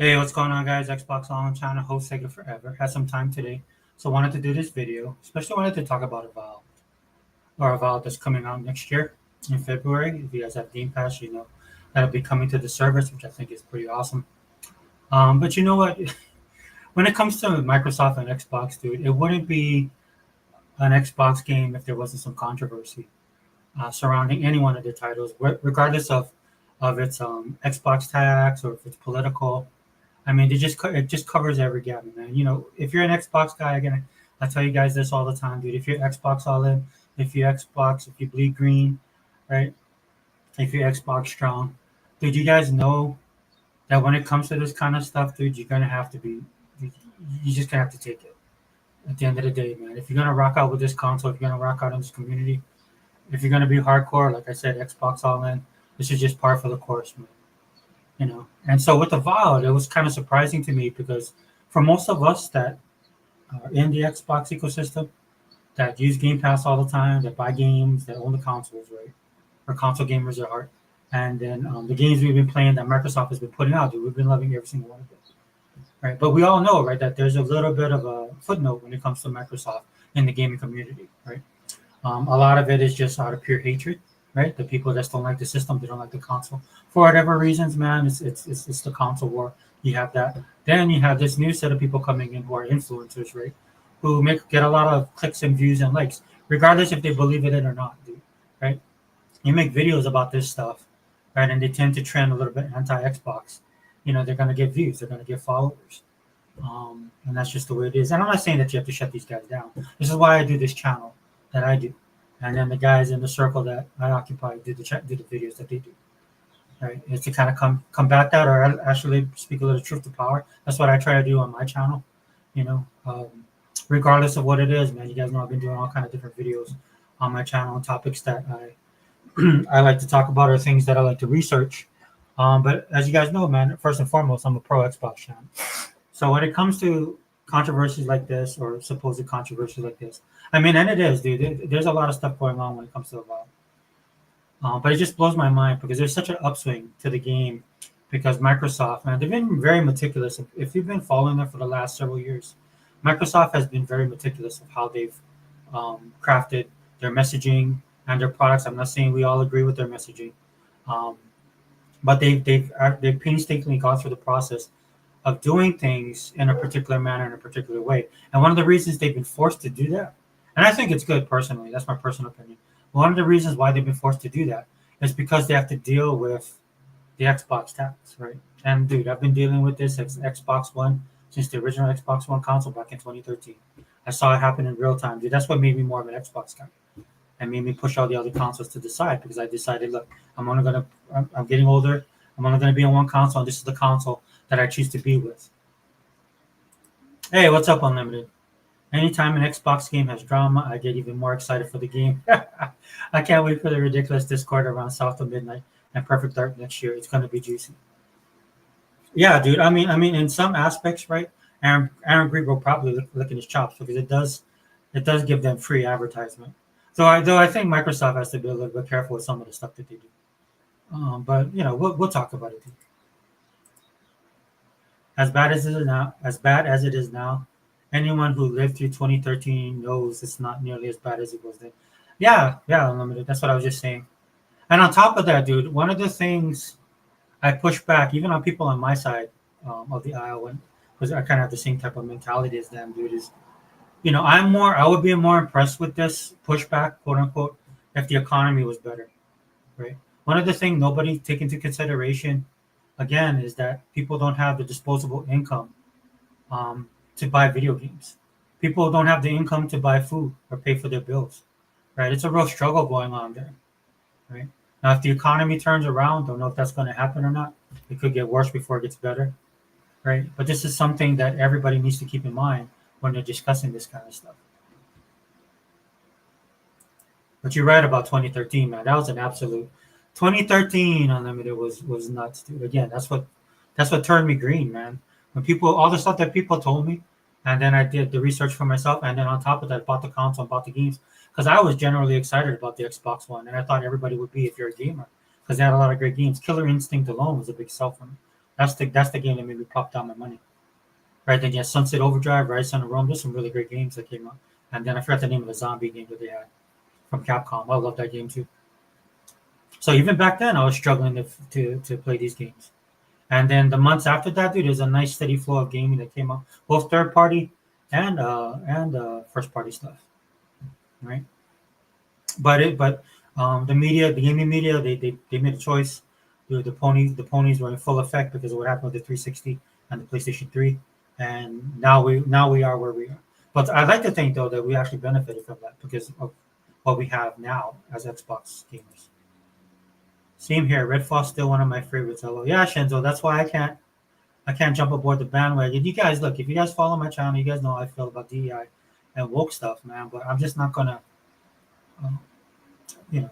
Hey, what's going on, guys? Xbox On channel host Sega Forever. Had some time today, so wanted to do this video. Especially wanted to talk about Avowed that's coming out next year in February. If you guys have Game Pass, you know that'll be coming to the service, which I think is pretty awesome. But you know what? When it comes to Microsoft and Xbox, dude, it wouldn't be an Xbox game if there wasn't some controversy surrounding any one of the titles, regardless of its Xbox tax or if it's political. I mean, it just covers every gamut, man. You know, if you're an Xbox guy, again, I tell you guys this all the time, dude. If you're Xbox all in, if you bleed green, right? If you're Xbox strong, dude, you guys know that when it comes to this kind of stuff, dude, you're gonna have to be, you just gonna have to take it. At the end of the day, man, if you're gonna rock out with this console, if you're gonna rock out in this community, if you're gonna be hardcore, like I said, Xbox all in, this is just par for the course, man. You know, and so with Avowed, it was kind of surprising to me because for most of us that are in the Xbox ecosystem, that use Game Pass all the time, that buy games, that own the consoles, right? Or console gamers at heart. And then the games we've been playing that Microsoft has been putting out, dude, we've been loving every single one of them, right? But we all know, right, that there's a little bit of a footnote when it comes to Microsoft in the gaming community, right? A lot of it is just out of pure hatred, right? The people just don't like the system, they don't like the console for whatever reasons, man. It's the console war. You have that. Then you have this new set of people coming in who are influencers, right? Who get a lot of clicks and views and likes, regardless if they believe in it or not, dude. Right? You make videos about this stuff, right? And they tend to trend a little bit anti-Xbox. You know, they're gonna get views, they're gonna get followers. And that's just the way it is. And I'm not saying that you have to shut these guys down. This is why I do this channel that I do. And then the guys in the circle that I occupy do the videos that they do. Right, is to kind of combat that, or actually speak a little truth to power. That's what I try to do on my channel. You know, regardless of what it is, man. You guys know I've been doing all kind of different videos on my channel on topics that I like to talk about or things that I like to research. But as you guys know, man, first and foremost, I'm a pro Xbox fan. So when it comes to controversies like this or supposed controversies like this, I mean, and it is, dude. There's a lot of stuff going on when it comes to Avowed. But it just blows my mind because there's such an upswing to the game because Microsoft, man, they've been very meticulous. If you've been following them for the last several years, Microsoft has been very meticulous of how they've crafted their messaging and their products. I'm not saying we all agree with their messaging, but they've painstakingly gone through the process of doing things in a particular manner, in a particular way. And one of the reasons they've been forced to do that, and I think it's good personally, that's my personal opinion. One of the reasons why they've been forced to do that is because they have to deal with the Xbox tax, right? And dude, I've been dealing with this Xbox One since the original Xbox One console back in 2013. I saw it happen in real time, dude. That's what made me more of an Xbox guy, and made me push all the other consoles to the side because I decided, look, I'm getting older. I'm only gonna be on one console, and this is the console that I choose to be with. Hey, what's up, Unlimited? Anytime an Xbox game has drama, I get even more excited for the game. I can't wait for the ridiculous Discord around South of Midnight and Perfect Dark next year. It's going to be juicy. Yeah, dude. I mean, in some aspects, right? Aaron Green will probably licking his chops because it does give them free advertisement. Though I think Microsoft has to be a little bit careful with some of the stuff that they do. But you know, we'll talk about it. Dude. As bad as it is now, anyone who lived through 2013 knows it's not nearly as bad as it was then. Yeah, Unlimited. That's what I was just saying. And on top of that, dude, one of the things I push back, even on people on my side of the aisle, because I kind of have the same type of mentality as them, dude, is, you know, I would be more impressed with this pushback, quote unquote, if the economy was better, right? One of the things nobody take into consideration, again, is that people don't have the disposable income to buy video games. People don't have the income to buy food or pay for their bills, right? It's a real struggle going on there, right? Now, if the economy turns around, don't know if that's going to happen or not. It could get worse before it gets better, right? But this is something that everybody needs to keep in mind when they're discussing this kind of stuff. But you're right about 2013, man. That was an absolute 2013 Unlimited was nuts, dude. Again, that's what turned me green, man. When people, all the stuff that people told me, and then I did the research for myself, and then on top of that, bought the console and bought the games because I was generally excited about the Xbox One, and I thought everybody would be if you're a gamer because they had a lot of great games. Killer Instinct alone was a big sell for me. That's the game that made me pop down my money. Right then, yeah, Sunset Overdrive, Rise on the Rome. There's some really great games that came out. And then I forgot the name of the zombie game that they had from Capcom. I love that game too. So even back then, I was struggling to play these games. And then the months after that, dude, there's a nice steady flow of gaming that came out, both third party and first party stuff, right? But the media, the gaming media, they made a choice. The ponies were in full effect because of what happened with the 360 and the PlayStation 3, and now we are where we are. But I'd like to think though that we actually benefited from that because of what we have now as Xbox gamers. Same here. Redfall's still one of my favorites. Hello, yeah, Shenzo. That's why I can't jump aboard the bandwagon. You guys look. If you guys follow my channel, you guys know how I feel about DEI and woke stuff, man. But I'm just not gonna, um,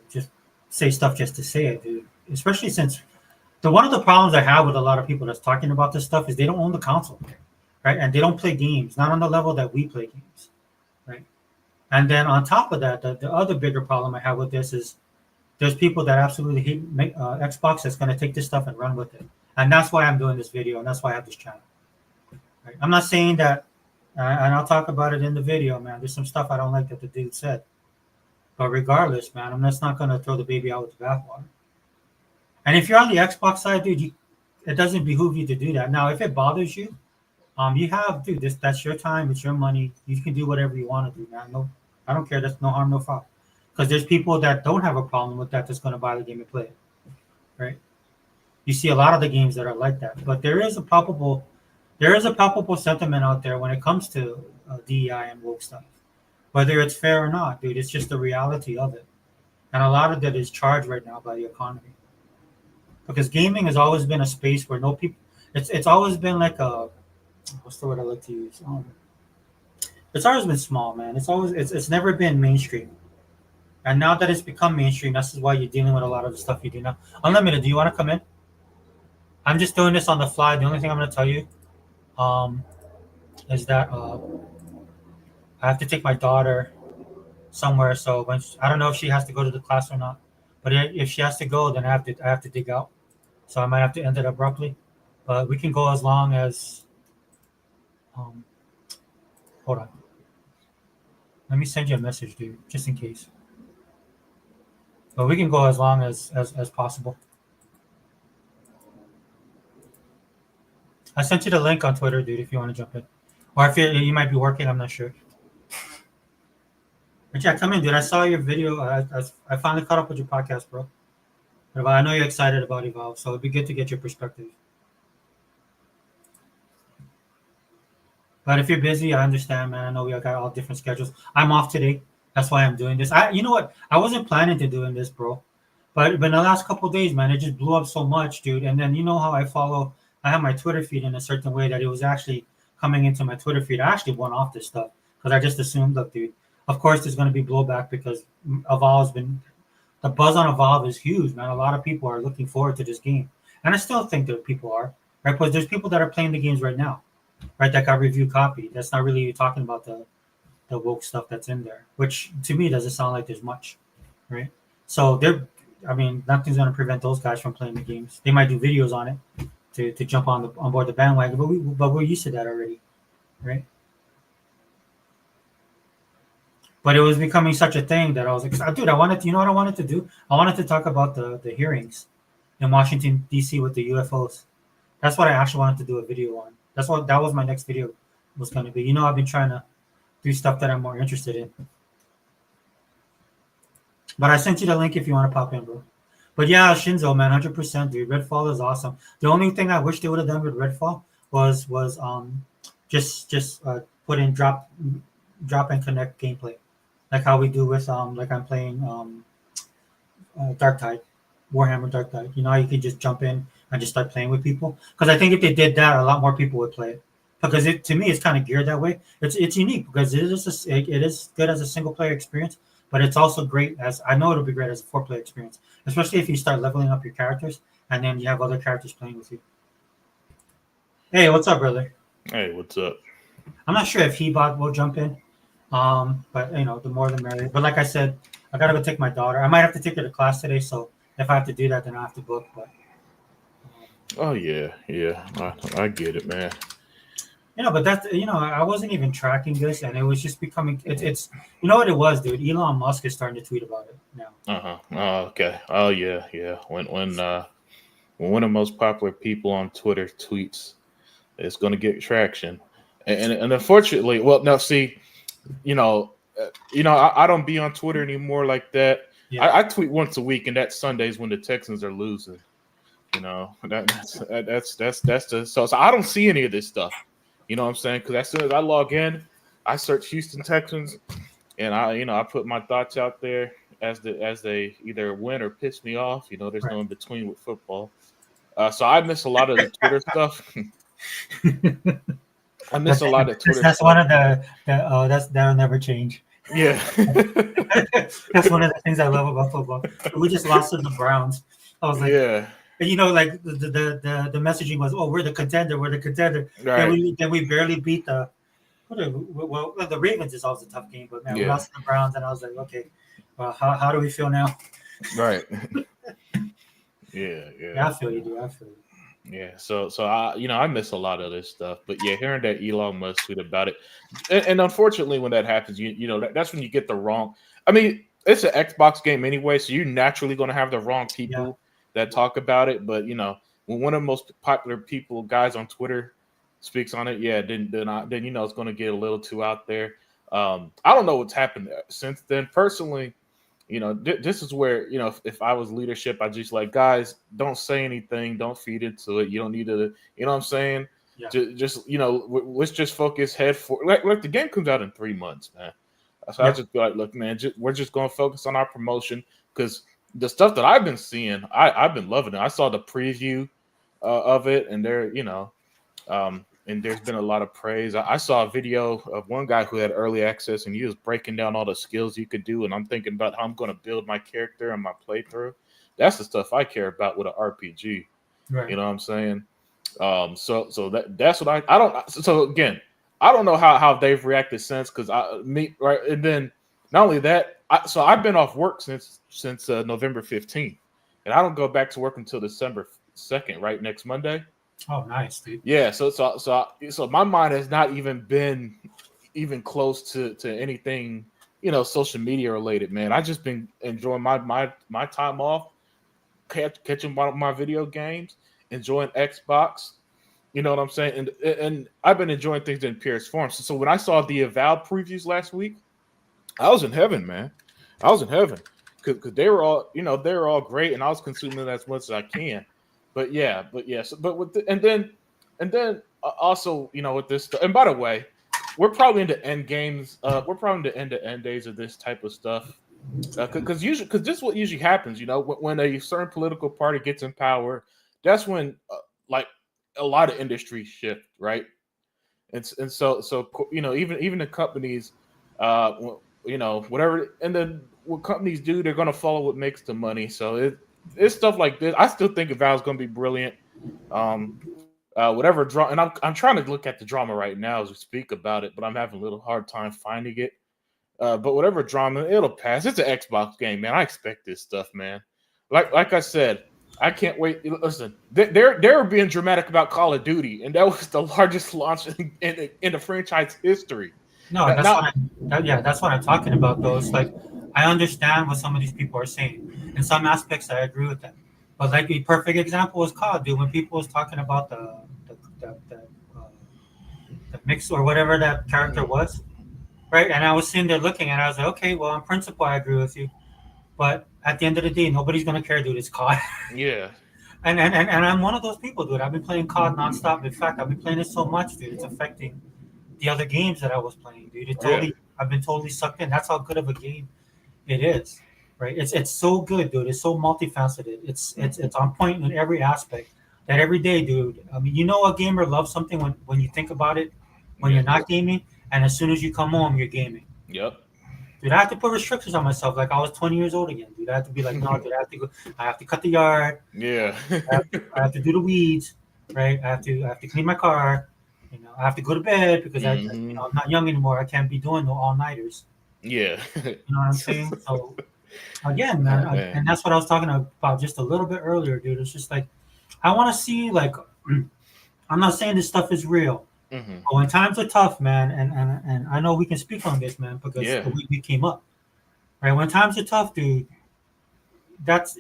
just say stuff just to say it, dude. Especially since the one of the problems I have with a lot of people that's talking about this stuff is they don't own the console, right? And they don't play games, not on the level that we play games, right? And then on top of that, the other bigger problem I have with this is there's people that absolutely hate Xbox that's going to take this stuff and run with it. And that's why I'm doing this video, and that's why I have this channel. Right? I'm not saying that, and I'll talk about it in the video, man. There's some stuff I don't like that the dude said. But regardless, man, I'm just not going to throw the baby out with the bathwater. And if you're on the Xbox side, dude, it doesn't behoove you to do that. Now, if it bothers you, you have, dude, that's your time, it's your money. You can do whatever you want to do, man. No, I don't care. That's no harm, no foul. Because there's people that don't have a problem with that that's going to buy the game and play it, right? You see a lot of the games that are like that, but there is a palpable sentiment out there when it comes to DEI and woke stuff, whether it's fair or not, dude. It's just the reality of it, and a lot of that is charged right now by the economy, because gaming has always been a space where no people. It's always been like a what's the word I like to use? It's always been small, man. It's never been mainstream. And now that it's become mainstream, this is why you're dealing with a lot of the stuff you do now. Unlimited, do you want to come in? I'm just doing this on the fly. The only thing I'm going to tell you um, is that I have to take my daughter somewhere. So I don't know if she has to go to the class or not. But if she has to go, then I have to dig out. So I might have to end it abruptly. But we can go as long as. Um, hold on. Let me send you a message, dude, just in case. But we can go as long as possible. I sent you the link on Twitter, dude, if you want to jump in. Or if you might be working, I'm not sure. But yeah, come in, dude. I saw your video. I finally caught up with your podcast, bro. But I know you're excited about Evolve, so it'd be good to get your perspective. But if you're busy, I understand, man. I know we got all different schedules. I'm off today. That's why I'm doing this. You know what? I wasn't planning to doing this, bro. But in the last couple of days, man, it just blew up so much, dude. And then you know how I have my Twitter feed in a certain way that it was actually coming into my Twitter feed. I actually went off this stuff because I just assumed, look, dude, of course there's going to be blowback because the buzz on Evolve is huge, man. A lot of people are looking forward to this game. And I still think that people are, right? Because there's people that are playing the games right now, right? That got review copy. That's not really talking about the woke stuff that's in there, which to me doesn't sound like there's much, right? So nothing's going to prevent those guys from playing the games. They might do videos on it to jump on board the bandwagon, but we're used to that already, right? But it was becoming such a thing that I was like, dude, you know what I wanted to do? I wanted to talk about the hearings in Washington D.C. with the UFOs. That's what I actually wanted to do a video on. That was my next video was going to be. You know, I've been trying to do stuff that I'm more interested in. But I sent you the link if you want to pop in, bro. But yeah, Shinzo, man, 100%, dude. Redfall is awesome. The only thing I wish they would have done with Redfall was just put in drop and connect gameplay, like how we do with like I'm playing Dark Tide, Warhammer Dark Tide. You know how you can just jump in and just start playing with people. Because I think if they did that, a lot more people would play it. Because to me, it's kind of geared that way. It's unique because it is good as a single player experience, but it's also great as I know it'll be great as a 4-player experience, especially if you start leveling up your characters and then you have other characters playing with you. Hey, what's up, brother? Hey, what's up? I'm not sure if Hebot will jump in, but the more the merrier. But like I said, I gotta go take my daughter. I might have to take her to class today, so if I have to do that, then I have to book. But Oh yeah. I get it, man. But I wasn't even tracking this, and it was just becoming. It's you know what it was, dude. Elon Musk is starting to tweet about it now. Uh-huh. Oh, okay. Oh yeah. When one of the most popular people on Twitter tweets, it's going to get traction, and unfortunately, well, now see, you know, I don't be on Twitter anymore like that. Yeah, I tweet once a week, and that's Sundays when the Texans are losing. That's the so I don't see any of this stuff. You know what I'm saying? Because as soon as I log in, I search Houston Texans, and I put my thoughts out there as they either win or piss me off. There's right. no in between with football. So I miss a lot of the Twitter stuff. I miss That's a lot of Twitter that's one stuff. of that'll never change. Yeah. That's one of the things I love about football. We just lost to the Browns. I was like, Yeah. like the messaging was, "Oh, we're the contender. We're the contender." Right. Then we barely beat the. Well, the Ravens is always a tough game, but man, we Yeah. lost to the Browns, and I was like, okay, well, how do we feel now? Right. Yeah. Yeah, Yeah. I feel you, dude. I feel you. Yeah, so I miss a lot of this stuff, but yeah, hearing that Elon Musk tweet about it, and unfortunately, when that happens, that's when you get the wrong. I mean, it's an Xbox game anyway, so you're naturally going to have the wrong Yeah, people that talk about it. But when one of the most popular guys on Twitter, speaks on it, yeah, then it's going to get a little too out there. I don't know what's happened since then. Personally, this is where if I was leadership, I just like, guys, don't say anything, don't feed into it. You don't need to, you know what I'm saying? yeah, Just let's just focus head for like the game comes out in 3 months, man. So I yeah. just be like, look, man, we're just gonna focus on our promotion because the stuff that I've been seeing, I've been loving it. I saw the preview of it, and and there's been a lot of praise. I saw a video of one guy who had early access, and he was breaking down all the skills you could do. And I'm thinking about how I'm going to build my character and my playthrough. That's the stuff I care about with an RPG. Right. You know what I'm saying? So that's what I don't. So again, I don't know how they've reacted since because right, and then not only that, so I've been off work since November 15th, and I don't go back to work until December 2nd, right, next Monday. Oh, nice, dude. Yeah, so my mind has not even been even close to anything, social media related, man. I just been enjoying my time off, catching my video games, enjoying Xbox. You know what I'm saying? And I've been enjoying things in purest form. So when I saw the Avowed previews last week, I was in heaven, man. I was in heaven because they were all great, and I was consuming as much as I can. But yeah, and then also with this stuff. And by the way, we're probably into end games. We're probably into end days of this type of stuff. Because this is what usually happens. When a certain political party gets in power, that's when like a lot of industries shift, right? And so even the companies, whatever, and then what companies do, they're going to follow what makes the money. So it's stuff like this. I still think Avowed's going to be brilliant. Whatever drama, and I'm trying to look at the drama right now as we speak about it, but I'm having a little hard time finding it. But whatever drama, it'll pass. It's an Xbox game, man. I expect this stuff, man. Like I said, I can't wait. Listen, they're being dramatic about Call of Duty, and that was the largest launch in the franchise history. No, Now, that's what I'm talking about. Those like, I understand what some of these people are saying. In some aspects, I agree with them. But like a perfect example was COD, dude. When people was talking about uh, the mix or whatever that character was, right? And I was sitting there looking, and I was like, okay, well, in principle, I agree with you. But at the end of the day, nobody's gonna care, dude. It's COD. yeah, And I'm one of those people, dude. I've been playing COD nonstop. In fact, I've been playing it so much, dude. It's affecting the other games that I was playing, dude. yeah, I've been totally sucked in. That's how good of a game it is, right? It's so good, dude. It's so multifaceted. It's on point in every aspect. That every day, dude. I mean, a gamer loves something when you think about it, when yeah, you're not gaming, and as soon as you come home, you're gaming. yep, Dude, I have to put restrictions on myself, like I was 20 years old again, dude. I have to be like, no, dude, I have to go. I have to cut the yard. yeah, I have to do the weeds, right? I have to clean my car. I have to go to bed because hmm I'm not young anymore. I can't be doing no all nighters. yeah. You know what I'm saying? So again, Oh man, man, and that's what I was talking about just a little bit earlier, dude. It's just like I want to see like I'm not saying this stuff is real, Hmm. but when times are tough, man, and I know we can speak on this, man, because Yeah. the way we came up, right? When times are tough, dude, that's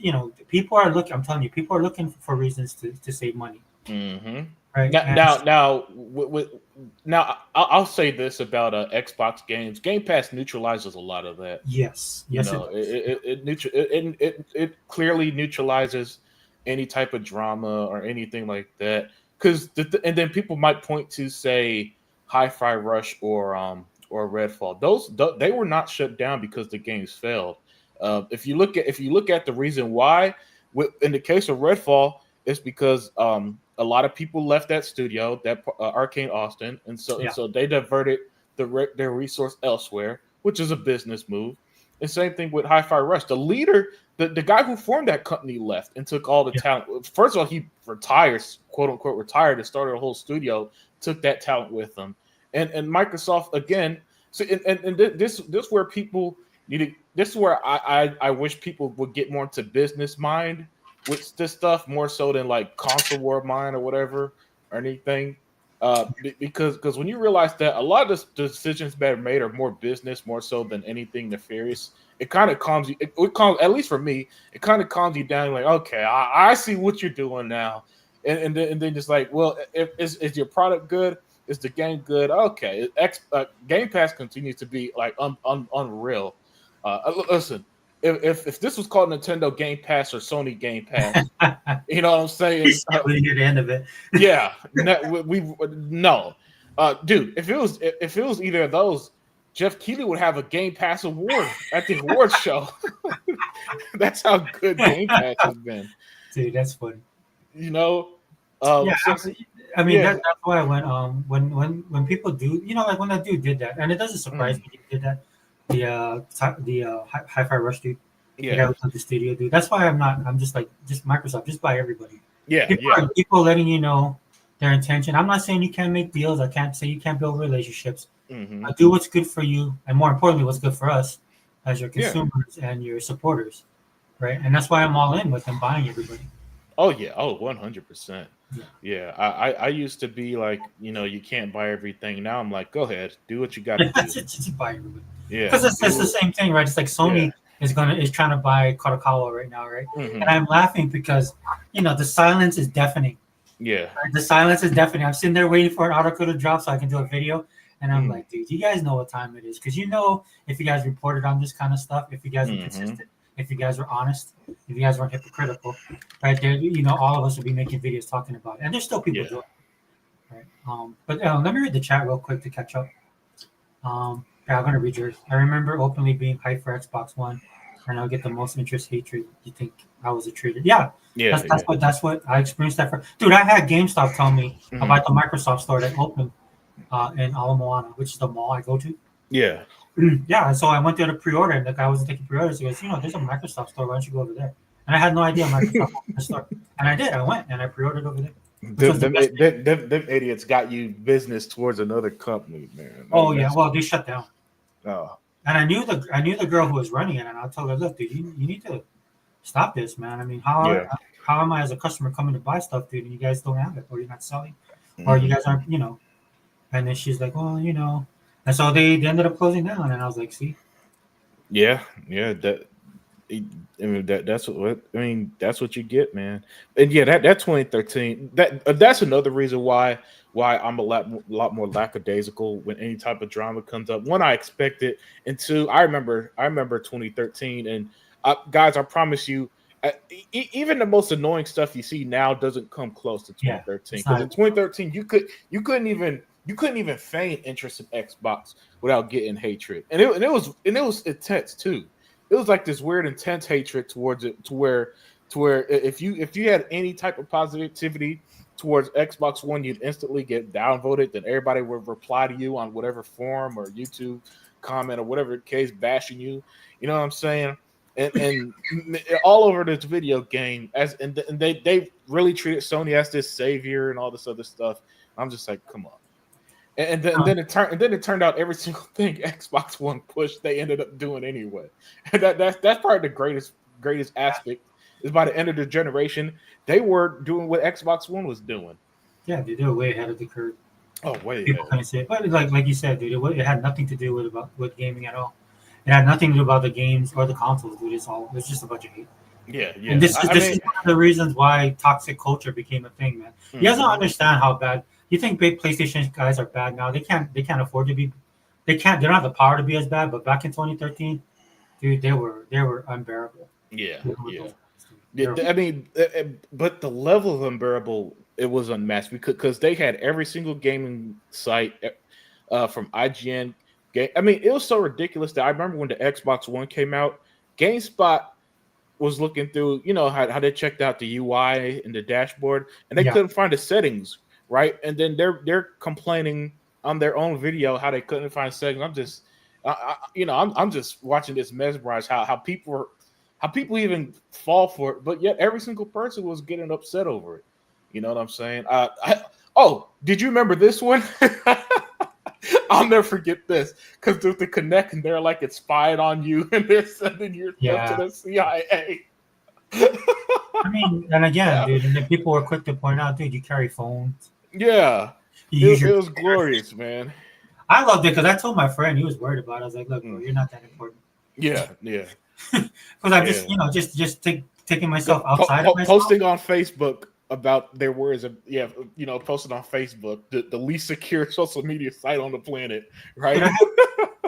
people are looking. I'm telling you, people are looking for reasons to save money, Hmm. right? Now, And now, I'll say this about Xbox games. Game Pass neutralizes a lot of that. yes, You yes, it know, does. it clearly neutralizes any type of drama or anything like that. Because and then people might point to say Hi-Fi Rush or Redfall. They were not shut down because the games failed. If you look at the reason why, in the case of Redfall, it's because a lot of people left that studio, that Arcane Austin, and so and Yeah, so they diverted their resource elsewhere, which is a business move. And same thing with Hi-Fi Rush. The leader, the guy who formed that company left and took all the yeah, talent. First of all, he retires, quote unquote, retired and started a whole studio, took that talent with him. And Microsoft again. So this where people need to. This is where I wish people would get more into business mind with this stuff more so than like console war mind or whatever or anything. Because when you realize that a lot of the decisions that are made are more business, more so than anything nefarious, it kind of calms you. It calms, at least for me, it kind of calms you down. Like, okay, I see what you're doing now, and then just like, well, if is your product good? Is the game good? Okay, Game Pass continues to be like unreal. Listen, if this was called Nintendo Game Pass or Sony Game Pass, you know what I'm we saying? still didn't get the end of it. Yeah, we no, dude. If it was either of those, Jeff Keighley would have a Game Pass award at the awards show. That's how good Game Pass has been. Dude, that's funny. You know, Yeah, so I mean yeah, that's why when people do like when that dude did that, and it doesn't surprise mm, me he did that. Hi-Fi Rush dude, the guy yeah, who took the studio dude. That's why I'm just like just Microsoft, just buy everybody. yeah, People yeah. are people letting you know their intention. I'm not saying you can't make deals. I can't say you can't build relationships. Hmm. Do what's good for you, and more importantly, what's good for us as your Yeah. consumers and your supporters, right? And that's why I'm all in with them buying everybody. Oh yeah. Oh, 100%. Yeah. Yeah. I used to be like, you can't buy everything. Now I'm like, go ahead, do what you got to do. Just buy everybody. Because Yeah. it's the same thing, right? It's like Yeah. Sony is trying to buy Kadokawa right now, right? And Hmm. I'm laughing because the silence is deafening. Yeah. Right? The silence is deafening. I'm sitting there waiting for an article to drop so I can do a video, and I'm Hmm. like, dude, you guys know what time it is because if you guys reported on this kind of stuff, if you guys were Hmm. consistent, if you guys were honest, if you guys weren't hypocritical, right there, all of us would be making videos talking about it, and there's still people Yeah. doing it, right? But let me read the chat real quick to catch up. Yeah, I'm gonna read yours. I remember openly being hyped for Xbox One, and I'll get the most interest hatred. You think I was a traitor? Yeah, Yeah. that's Yeah. what I experienced that for. Dude, I had GameStop tell me Hmm. about the Microsoft store that opened in Ala Moana, which is the mall I go to. Yeah. Yeah, so I went there to pre-order, and the guy wasn't taking pre-orders. He goes, there's a Microsoft store. Why don't you go over there? And I had no idea Microsoft opened a store, and I did. I went and I pre-ordered over there, which was Them, the them, best thing. them idiots got you business towards another company, man. Oh yeah, That's well they shut down. oh And I knew the girl who was running it, and I told her, look, dude, you need to stop this, man. I mean, yeah. how am I as a customer coming to buy stuff, dude, and you guys don't have it, or you're not selling, or you Hmm. guys aren't. And then she's like, well, and so they ended up closing down, and I was like, see, Yeah. Yeah. I mean that's what you get, man. And yeah, that 2013 that's another reason why I'm a lot more lackadaisical when any type of drama comes up. One, I expect it, and two, I remember 2013, and guys, I promise you, even the most annoying stuff you see now doesn't come close to yeah, 2013. it's Because not in even close. 2013, you couldn't even feign interest in Xbox without getting hatred, and it was intense too. It was like this weird intense hatred towards it to where if you had any type of positivity towards Xbox One, you'd instantly get downvoted. Then everybody would reply to you on whatever forum or YouTube comment or whatever the case, bashing you. You know what I'm saying? And all over this video game and they really treated Sony as this savior and all this other stuff. I'm just like, come on. And then it turned out every single thing Xbox One pushed, they ended up doing anyway. And that's probably the greatest aspect. is by the end of the generation, they were doing what Xbox One was doing. Yeah, dude, they were way ahead of the curve. Oh, way People ahead. couldn't say it, but like you said, dude, it had nothing to do with gaming at all. It had nothing to do about the games or the consoles, dude. It's just a bunch of hate. Yeah, And yeah. this is one of the reasons why toxic culture became a thing, man. You guys don't understand how bad. You think big PlayStation guys are bad now? They can't afford to be. They can't. They don't have the power to be as bad. But back in 2013, dude, they were unbearable. Yeah, Dealing with yeah. those guys, dude. I mean, but the level of unbearable, it was unmatched because they had every single gaming site from IGN. I mean, it was so ridiculous that I remember when the Xbox One came out, GameSpot was looking through, how they checked out the UI and the dashboard, and they Yeah, couldn't find the settings, right? And then they're complaining on their own video how they couldn't find settings. I'm just, I'm just watching this mesmerized how people even fall for it, but yet every single person was getting upset over it. You know what I'm saying? Oh, did you remember this one? I'll never forget this because with the Connect, and they're like it's spying on you, and they're sending your stuff to yeah. the CIA. I mean, and again, Yeah, dude, and then people were quick to point out, dude, you carry phones, yeah. you use It your was computers. glorious, man. I loved it because I told my friend he was worried about it. I was like, look, bro, Mm. you're not that important. Yeah, yeah, Because I just, yeah. taking myself outside of myself. Posting on Facebook about their words of posting on Facebook, the least secure social media site on the planet, Dude, right?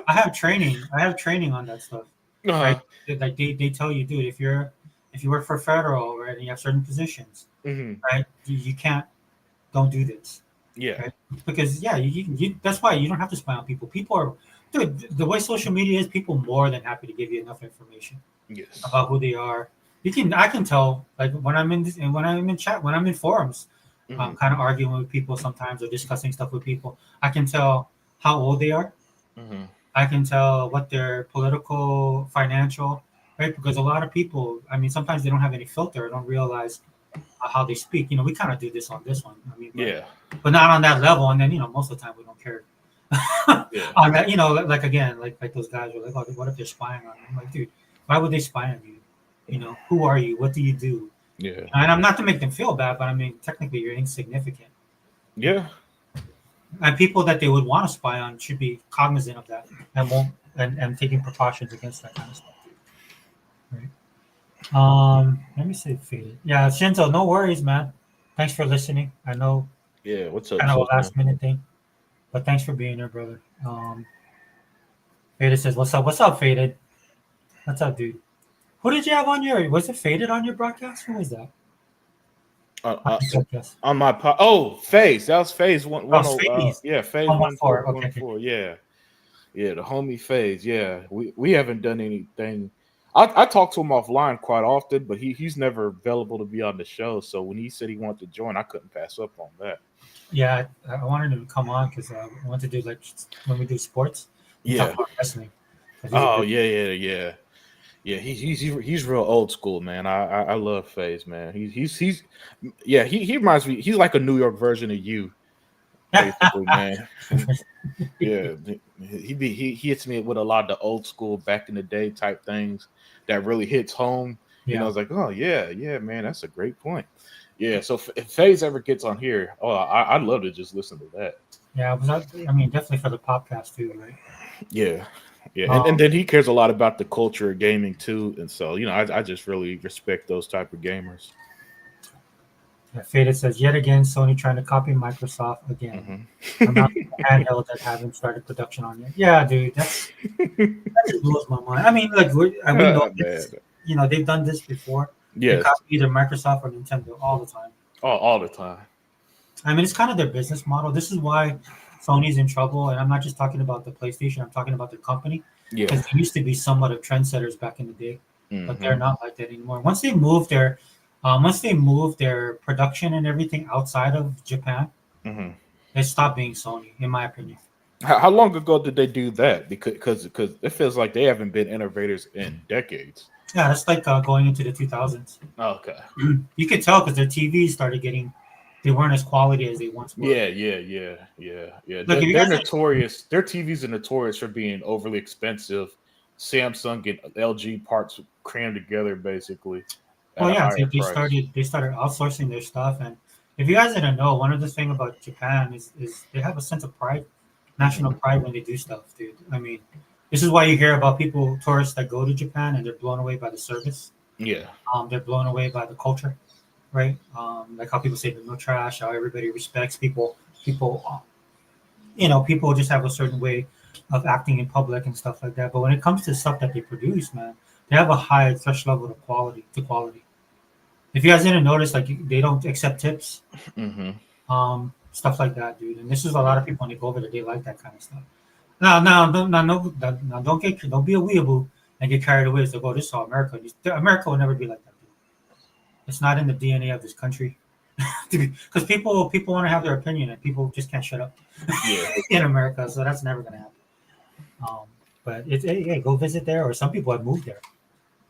I have training. I have training on that stuff, right? uh, Like they tell you, dude, if you work for federal, right, and you have certain positions, mhm. right, you can't, don't do this, Yeah, right? Because yeah, that's why you don't have to spy on people. People are, dude, the way social media is, people more than happy to give you enough information yes. about who they are. I can tell, like when I'm in this, and when I'm in chat, when I'm in forums, Hmm. kind of arguing with people sometimes or discussing stuff with people, I can tell how old they are. Hmm. I can tell what their political, financial, right? Because a lot of people, I mean, sometimes they don't have any filter, don't realize how they speak. We kind of do this on this one. I mean, but Yeah, but not on that level. And then most of the time we don't care. yeah, On that, like again, like those guys were like, oh, what if they're spying on me? I'm like, dude, why would they spy on you? Who are you? What do you do? yeah, And I'm not to make them feel bad, but I mean, technically, you're insignificant. yeah. And people that they would want to spy on should be cognizant of that and won't and taking precautions against that kind of stuff. Right. Let me say faded. Yeah, Shinzo, no worries, man. Thanks for listening. I know Yeah. What's up, kind of a sis, man? last minute thing, but thanks for being here, brother. Faded says, "What's up? What's up, Faded? What's up, dude? Who did you have on your? Was it Faded on your broadcast? Who was that? Uh, On uh, your podcast? on my phase. That was phase Oh, one. Phase. Yeah, phase Oh, one one four four. one Okay, okay. four. Yeah, yeah. The homie phase. Yeah, we haven't done anything. I talk to him offline quite often, but he's never available to be on the show. So when he said he wanted to join, I couldn't pass up on that. Yeah, I wanted him to come on because I want to do like when we do sports, we talk Yeah. about wrestling. 'Cause he's a Oh big. yeah, yeah, yeah. Yeah, he's real old school, man. I love Phase, man. He reminds me. He's like a New York version of you, basically, man. Yeah, he hits me with a lot of the old school back in the day type things that really hits home. Yeah, It's like, oh yeah, man, that's a great point. Yeah, so if Phase ever gets on here, I'd love to just listen to that. yeah. I mean, definitely for the podcast too, right? Yeah, yeah, and Um, then he cares a lot about the culture of gaming too, and so I just really respect those type of gamers. yeah, Faded says yet again, Sony trying to copy Microsoft again. Hmm. Announcing handheld that haven't started production on yet. Yeah, dude, that just blows my mind. I mean, like we know Man. this. They've done this before. They Yes, copy either Microsoft or Nintendo all the time. all the time. I mean, it's kind of their business model. This is why Sony's in trouble, and I'm not just talking about the PlayStation. I'm talking about their company Yeah. because they used to be somewhat of trendsetters back in the day, but they're Hmm. not like that anymore. Once they moved their production and everything outside of Japan, Hmm. they stopped being Sony, in my opinion. How long ago did they do that? Because it feels like they haven't been innovators in decades. Yeah, that's like going into the 2000s. Okay. You could tell because their TVs started getting, they weren't as quality as they once were. Yeah. Look, if you They're guys, notorious. Their TVs are notorious for being overly expensive. Samsung and LG parts crammed together, basically. at Well, a yeah, higher price. they started outsourcing their stuff, and if you guys didn't know, one of the thing about Japan is they have a sense of pride, national Hmm. pride when they do stuff, dude. I mean, this is why you hear about people, tourists that go to Japan and they're blown away by the service. Yeah. They're blown away by the culture, right? Like how people say there's no trash, how everybody respects people. People, people just have a certain way of acting in public and stuff like that. But when it comes to stuff that they produce, man, they have a high threshold level of quality. To quality. If you guys didn't notice, like they don't accept tips, Hmm. stuff like that, dude. And this is a lot Yeah. of people when they go over there, they like that kind of stuff. Now, don't be a weeaboo and get carried away. So go, this is how America. America will never be like that, dude. It's not in the DNA of this country. Because people want to have their opinion and people just can't shut up Yeah. in America, so that's never gonna happen. Um, but it's hey, go visit there, or some people have moved there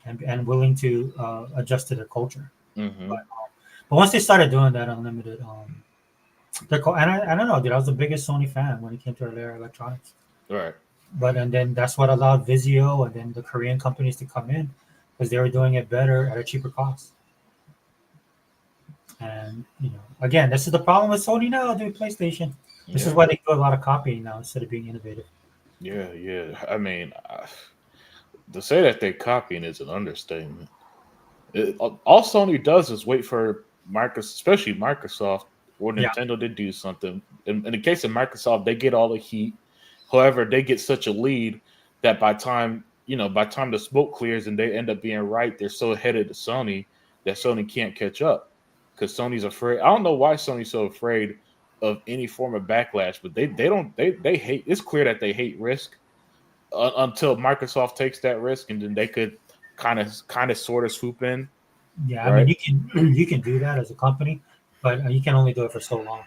and willing to adjust to their culture. Hmm. But once they started doing that unlimited, I don't know, dude. I was the biggest Sony fan when it came to their electronics. Right. But and then that's what allowed Vizio and then the Korean companies to come in because they were doing it better at a cheaper cost. And again, this is the problem with Sony now, dude. PlayStation. This is Yeah. why they do a lot of copying now instead of being innovative. Yeah. Yeah. I mean, to say that they're copying is an understatement. All Sony does is wait for Microsoft, especially Microsoft or Yeah, Nintendo, to do something. In the case of Microsoft, they get all the heat. However, they get such a lead that by time the smoke clears and they end up being right, they're so ahead of the Sony that Sony can't catch up because Sony's afraid. I don't know why Sony's so afraid of any form of backlash, but they hate. It's clear that they hate risk until Microsoft takes that risk, and then they could kind of sort of swoop in, yeah. I mean, right? you can do that as a company, but you can only do it for so long.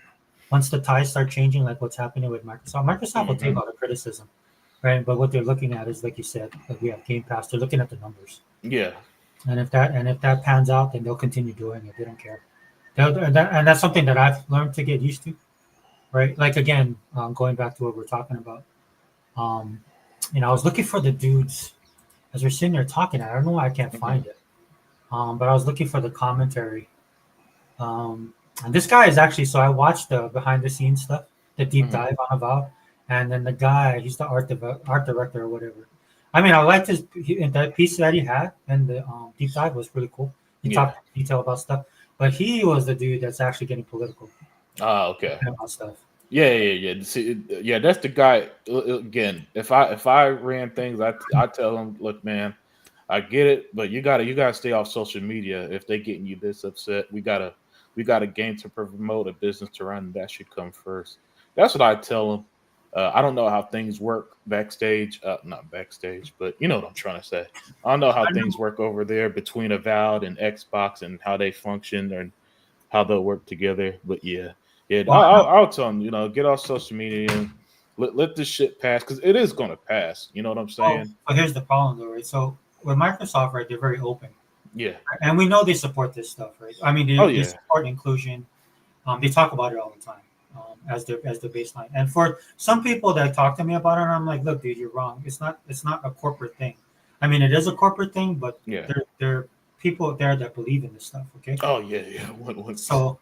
Once the ties start changing, like what's happening with Microsoft will take Hmm. all the criticism, right? But what they're looking at is, like you said, like we have Game Pass. They're looking at the numbers, Yeah. and if that pans out, then they'll continue doing it. They don't care. And that's something that I've learned to get used to, right? Like again, going back to what we're talking about. Um, I was looking for the dudes as we're sitting there talking. I don't know why I can't Hmm. find it. But I was looking for the commentary. And this guy is actually, so I watched the behind the scenes stuff, the deep Hmm. dive on Avowed, and then the guy, he's the art director or whatever. I mean, I liked that piece that he had, and the deep dive was really cool. He Yeah. talked in detail about stuff, but he was the dude that's actually getting political Ah, okay. about stuff. Yeah, yeah, yeah. See, yeah, that's the guy. Again, if I ran things, I tell him, look, man, I get it, but you gotta stay off social media. If they getting you this upset, we got a game to promote, a business to run. That should come first. That's what I tell them. I don't know how things work backstage, not backstage, but you know what I'm trying to say. I don't know how I things know. work over there between Avowed and Xbox and how they function and how they'll work together. But yeah, yeah, Well, I'll tell them, get off social media and let this shit pass because it is gonna pass. You know what I'm well, saying? but here's the problem, though, right? So with Microsoft, right, they're very open, Yeah. and we know they support this stuff, right? I mean, Oh they yeah. support inclusion. They talk about it all the time as their baseline. And for some people that talk to me about it, I'm like, look, dude, you're wrong. It's not a corporate thing. I mean, it is a corporate thing, but Yeah. there are people there that believe in this stuff. Okay, Oh yeah. Yeah. What? so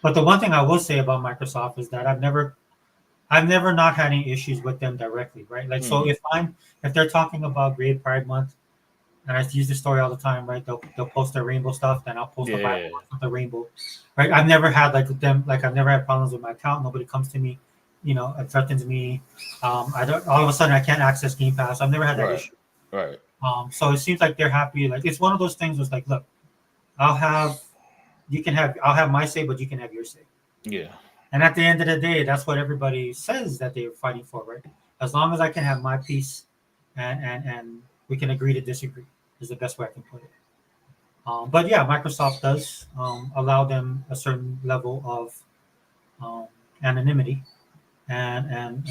but the one thing I will say about Microsoft is that I've never not had any issues with them directly, right? Like, so Hmm. if they're talking about Gay Pride Month, and I use this story all the time, right? They'll post their rainbow stuff, then I'll post a Bible Yeah. with the rainbow, right? I've never had I've never had problems with my account. Nobody comes to me, and threatens me. I don't. All of a sudden, I can't access Game Pass. I've never had that Right. issue. Right. So it seems like they're happy. Like it's one of those things. Was like, look, I'll have, I'll have my say, but you can have your say. Yeah. And at the end of the day, that's what everybody says that they're fighting for, right? As long as I can have my peace, and we can agree to disagree, is the best way I can put it. But yeah, Microsoft does allow them a certain level of um, anonymity, and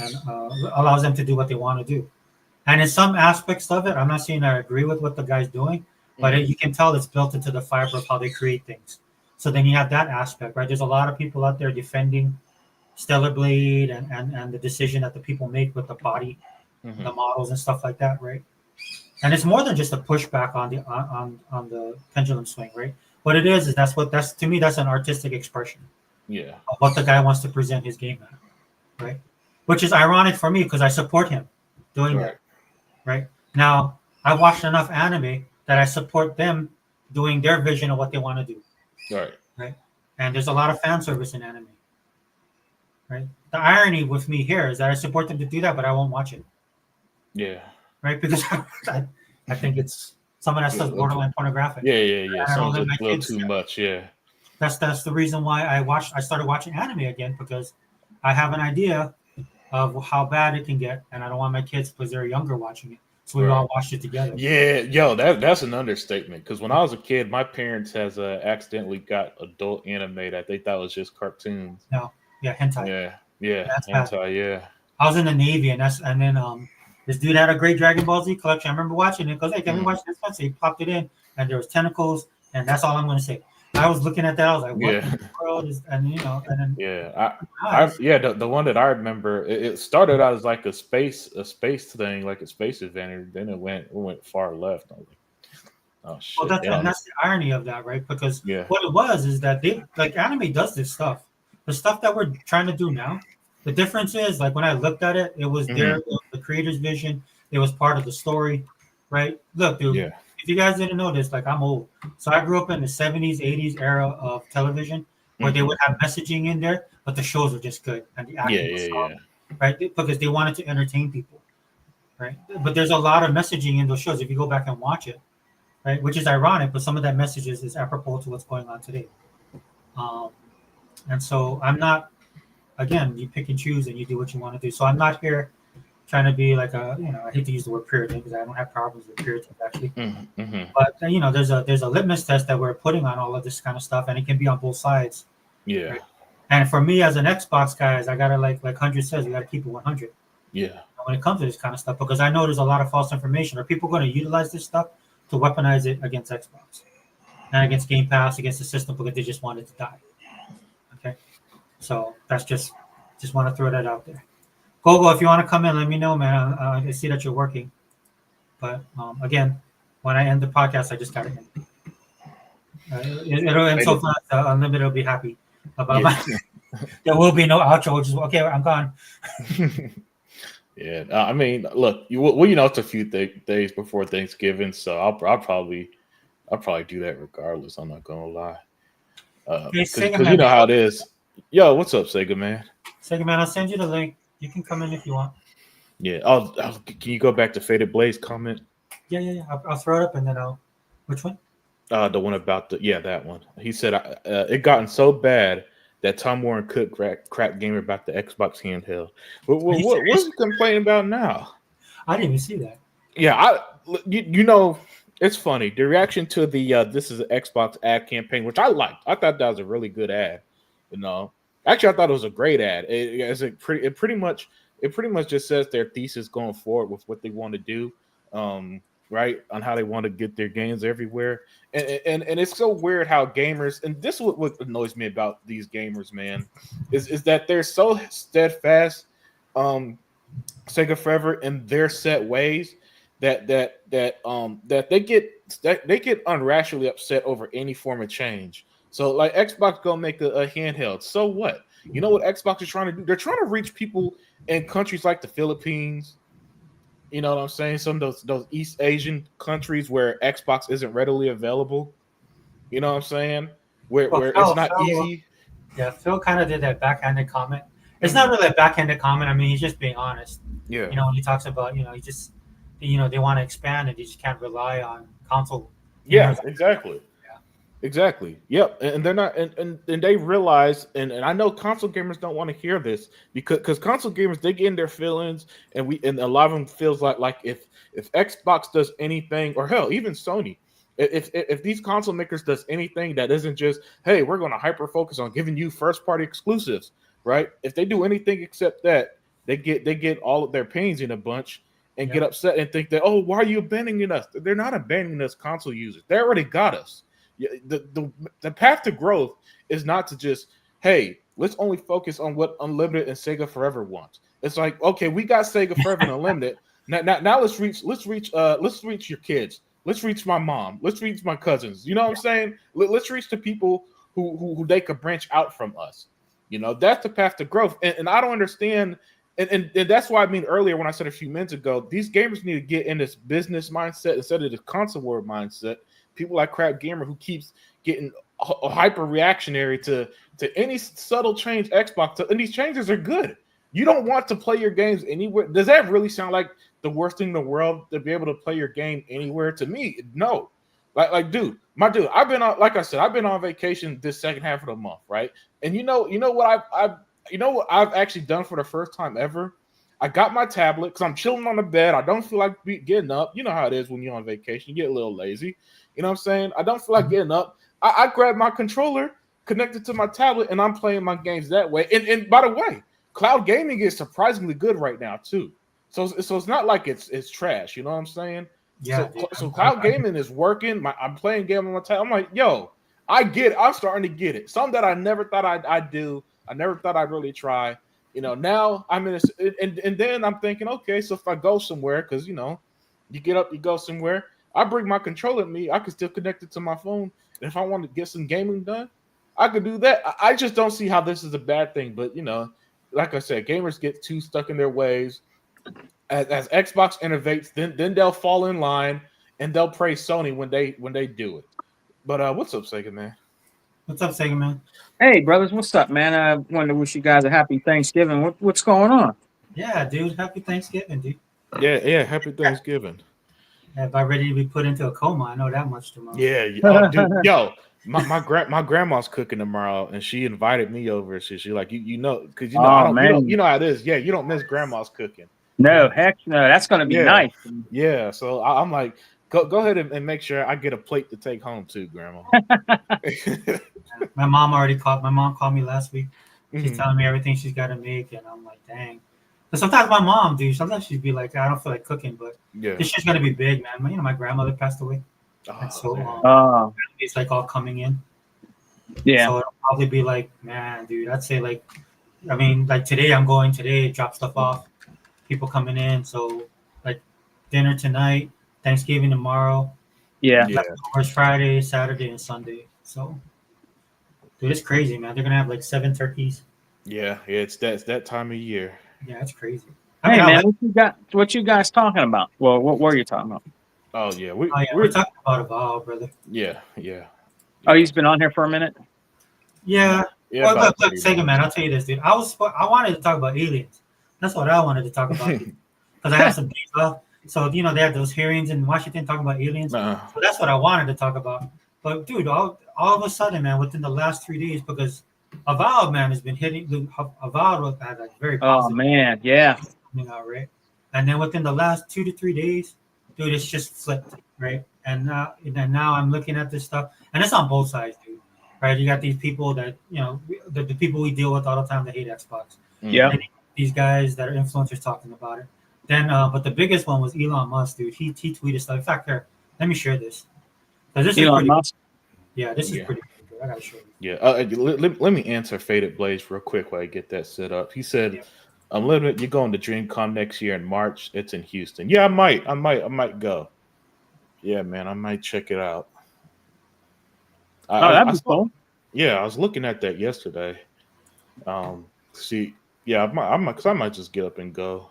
allows them to do what they want to do. And in some aspects of it, I'm not saying I agree with what the guy's doing, but Hmm. you can tell it's built into the fiber of how they create things. So then you have that aspect, right? There's a lot of people out there defending Stellar Blade and the decision that the people make with the body, Hmm. the models and stuff like that, right? And it's more than just a pushback on the pendulum swing, right? What it is that's to me that's an artistic expression Yeah. of what the guy wants to present his game at, right? Which is ironic for me because I support him doing Right. that, right? Now I watched enough anime that I support them doing their vision of what they want to do, Right. right? And there's a lot of fan service in anime, right? The irony with me here is that I support them to do that, but I won't watch it, Yeah. right? Because I think it's some of that Yeah. stuff's borderline pornographic. Yeah. I don't Sounds let a my little kids. too much. Yeah. That's the reason why I started watching anime again because I have an idea of how bad it can get, and I don't want my kids because they're younger watching it. So we Right. all watched it together. Yeah, yo, that's an understatement. Because when I was a kid, my parents has accidentally got adult anime that they thought was just cartoons. No, yeah, hentai. Yeah, That's bad. anti, yeah, I was in the Navy, and then this dude had a great Dragon Ball Z collection. I remember watching it. He goes, "Hey, can we watch this one?" So he popped it in, and there was tentacles, and that's all I'm going to say. I was looking at that. I was like, "What yeah, in the world is?" And and then yeah. eyes. Yeah, the one that I remember, it started out as like a space thing, like a space adventure. Then it went far left. I was like, oh Well, shit, yeah, that's the irony of that, right? Because yeah, what it was is that they like anime does this stuff. The stuff that we're trying to do now, the difference is like when I looked at it, it was hmm the creator's vision. It was part of the story, right? Look, dude, yeah, if you guys didn't know this, like I'm old, so I grew up in the '70s, '80s era of television where they hmm would have messaging in there, but the shows were just good and the yeah, acting was yeah, solid, right? Because they wanted to entertain people, right? But there's a lot of messaging in those shows if you go back and watch it, right? Which is ironic, but some of that message is apropos to what's going on today. Um, and so I'm not, again, you pick and choose and you do what you want to do. So I'm not here trying to be like I hate to use the word Puritan because I don't have problems with Puritans actually. yeah, hmm But there's a litmus test that we're putting on all of this kind of stuff, and it can be on both sides, yeah, right? And for me as an Xbox guy, I gotta like Hundred says, we gotta keep it 100 yeah, when it comes to this kind of stuff because I know there's a lot of false information. Are people going to utilize this stuff to weaponize it against Xbox and against Game Pass, against the system because they just want it to die? Okay, so that's just want to throw that out there. Gogo, if you want to come in, let me know, man. I see that you're working, but again, when I end the podcast, I just got to end. It'll end so fast. Unlimited will be happy about yeah. there will be no outro. Which is okay. I'm gone. Yeah, I mean, look, it's a few days before Thanksgiving, so I'll probably do that regardless. I'm not gonna lie, Hey, because Sega you man, know how it is. Yo, what's up, Sega man? Sega man, I'll send you the link. You can come in if you want. Yeah, can you go back to Faded Blaze comment? Yeah. I'll throw it up and then I'll. Which one? The one about that one. He said it gotten so bad that Tom Warren Cook cracked gamer about the Xbox handheld. Are you What's serious? he complaining about now? I didn't even see that. Yeah, it's funny. The reaction to the this is an Xbox ad campaign, which I liked. I thought that was a really good ad. Actually, I thought it was a great ad. It pretty much just says their thesis going forward with what they want to do, right, on how they want to get their games everywhere. And it's so weird how gamers, and this is what annoys me about these gamers, man, is that they're so steadfast, Sega Forever in their set ways that they get unrationally upset over any form of change. So like Xbox gonna make a handheld. So what? You know what Xbox is trying to do? They're trying to reach people in countries like the Philippines. You know what I'm saying? Some of those East Asian countries where Xbox isn't readily available. You know what I'm saying? Where Well, where it's not Phil, easy. yeah, Phil kind of did that backhanded comment. It's not Mhm. really a backhanded comment. I mean, he's just being honest. Yeah. When he talks about, he just, they want to expand and they just can't rely on console Yeah, gamers. exactly. Yeah. Exactly. Yep. And they're not and they realize and I know console gamers don't want to hear this because console gamers they get in their feelings and a lot of them feels like if Xbox does anything or hell even Sony if these console makers does anything that isn't just hey we're going to hyper focus on giving you first party exclusives, right? If they do anything except that they get all of their pains in a bunch and get upset and think that oh why are you abandoning us? They're not abandoning us console users. They already got us. The path to growth is not to just hey let's only focus on what Unlimited and Sega Forever wants. It's like okay we got Sega Forever and Unlimited. Now let's reach your kids. Let's reach my mom. Let's reach my cousins. You know what I'm saying? Let's reach the people who they could branch out from us. You know, that's the path to growth. And I don't understand. And that's why I mean earlier when I said a few minutes ago, these gamers need to get in this business mindset instead of the console war mindset. People like Crap Gamer who keeps getting hyper reactionary to any subtle change Xbox. And these changes are good. You don't want to play your games anywhere. Does that really sound like the worst thing in the world to be able to play your game anywhere? To me, no. Dude, I've been on, like I said, I've been on vacation this second half of the month, right? And you know what I've actually done for the first time ever? I got my tablet because I'm chilling on the bed. I don't feel like getting up. You know how it is when you're on vacation. You get a little lazy. You know what I'm saying? I don't feel like getting up. I grabbed my controller, connected to my tablet, and I'm playing my games that way. And by the way, cloud gaming is surprisingly good right now too. So it's not like it's trash. You know what I'm saying? Yeah. So cloud gaming is working. I'm playing game on my tablet. I'm like, yo, I get it. I'm starting to get it. Something that I never thought I'd do. I never thought I'd really try. You know, now I'm in and then I'm thinking, okay, so if I go somewhere, because you know, you get up, you go somewhere, I bring my controller with me, I can still connect it to my phone. And if I want to get some gaming done, I could do that. I just don't see how this is a bad thing. But you know, like I said, gamers get too stuck in their ways. As Xbox innovates, then they'll fall in line and they'll praise Sony when they do it. But what's up, Sega Man? What's up, Sega Man? Hey, brothers, what's up, man? I wanted to wish you guys a happy Thanksgiving. What's going on? Yeah, dude. Happy Thanksgiving, dude. Yeah. Happy Thanksgiving. If I'm ready to be put into a coma, I know that much tomorrow. Yeah. Dude, yo, my grandma's cooking tomorrow, and she invited me over. She's like, you know, because you know, you know how it is. Yeah, you don't miss grandma's cooking. No, heck no. That's gonna be nice. Yeah. So I'm like, go ahead and make sure I get a plate to take home too, Grandma. My mom called me last week. She's telling me everything she's got to make, and I'm like, dang. But sometimes my mom, dude, sometimes she'd be like, I don't feel like cooking, but this shit's gonna be big, man. You know, my grandmother passed away, and so it's like all coming in. Yeah. So it'll probably be like, man, dude, I'd say like, I mean, like today I'm going today, drop stuff off, people coming in. So like dinner tonight, Thanksgiving tomorrow. Yeah. Leftovers Friday, Saturday, and Sunday. So, dude, it's crazy, man. They're gonna have like 7 turkeys. Yeah, it's that time of year. Yeah, it's crazy. Hey, man, what you guys talking about? Well, what were you talking about? Oh yeah, we're talking about Avowed, brother. Yeah. Oh, he's been on here for a minute. Yeah. Well, look, Sega Man, I'll tell you this, dude. I wanted to talk about aliens. That's what I wanted to talk about because I have some days off. So you know they have those hearings in Washington talking about aliens. So that's what I wanted to talk about. But dude, all of a sudden, man, within the last 3 days, because Avowed, man, has been hitting. Avowed had like very positive. Oh man, yeah. Coming out, right? And then within the last 2 to 3 days, dude, it's just flipped, right? And now I'm looking at this stuff, and it's on both sides, dude. Right? You got these people that the people we deal with all the time that hate Xbox. Yeah. These guys that are influencers talking about it. Then, but the biggest one was Elon Musk, dude. He tweeted stuff. In fact, here, let me share this. This Elon Musk. Yeah, this is pretty good. I gotta show you. Yeah, let me answer Faded Blaze real quick while I get that set up. He said, "Unlimited, you're going to DreamCon next year in March. It's in Houston. Yeah, I might go. Yeah, man, I might check it out. That'd be cool. Yeah, I was looking at that yesterday. I might just get up and go.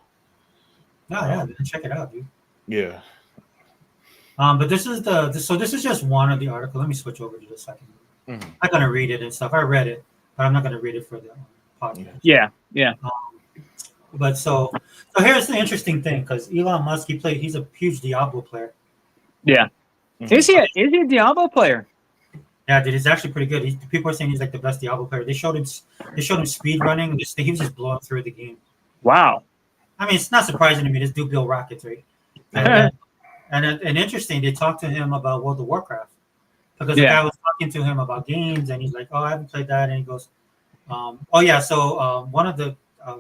Check it out, dude. Yeah. But this is just one of the article. Let me switch over to the second. I'm not gonna read it and stuff. I read it, but I'm not gonna read it for the podcast. Yeah. But so here's the interesting thing, because Elon Musk, he's a huge Diablo player. Yeah. Is he a Diablo player? Yeah, dude, he's actually pretty good. People are saying he's like the best Diablo player. They showed him speed running. He was just blowing through the game. Wow. I mean, it's not surprising to me. This dude built rockets, right? And interesting, they talked to him about World of Warcraft, because the guy was talking to him about games, and he's like, "Oh, I haven't played that," and he goes, one of the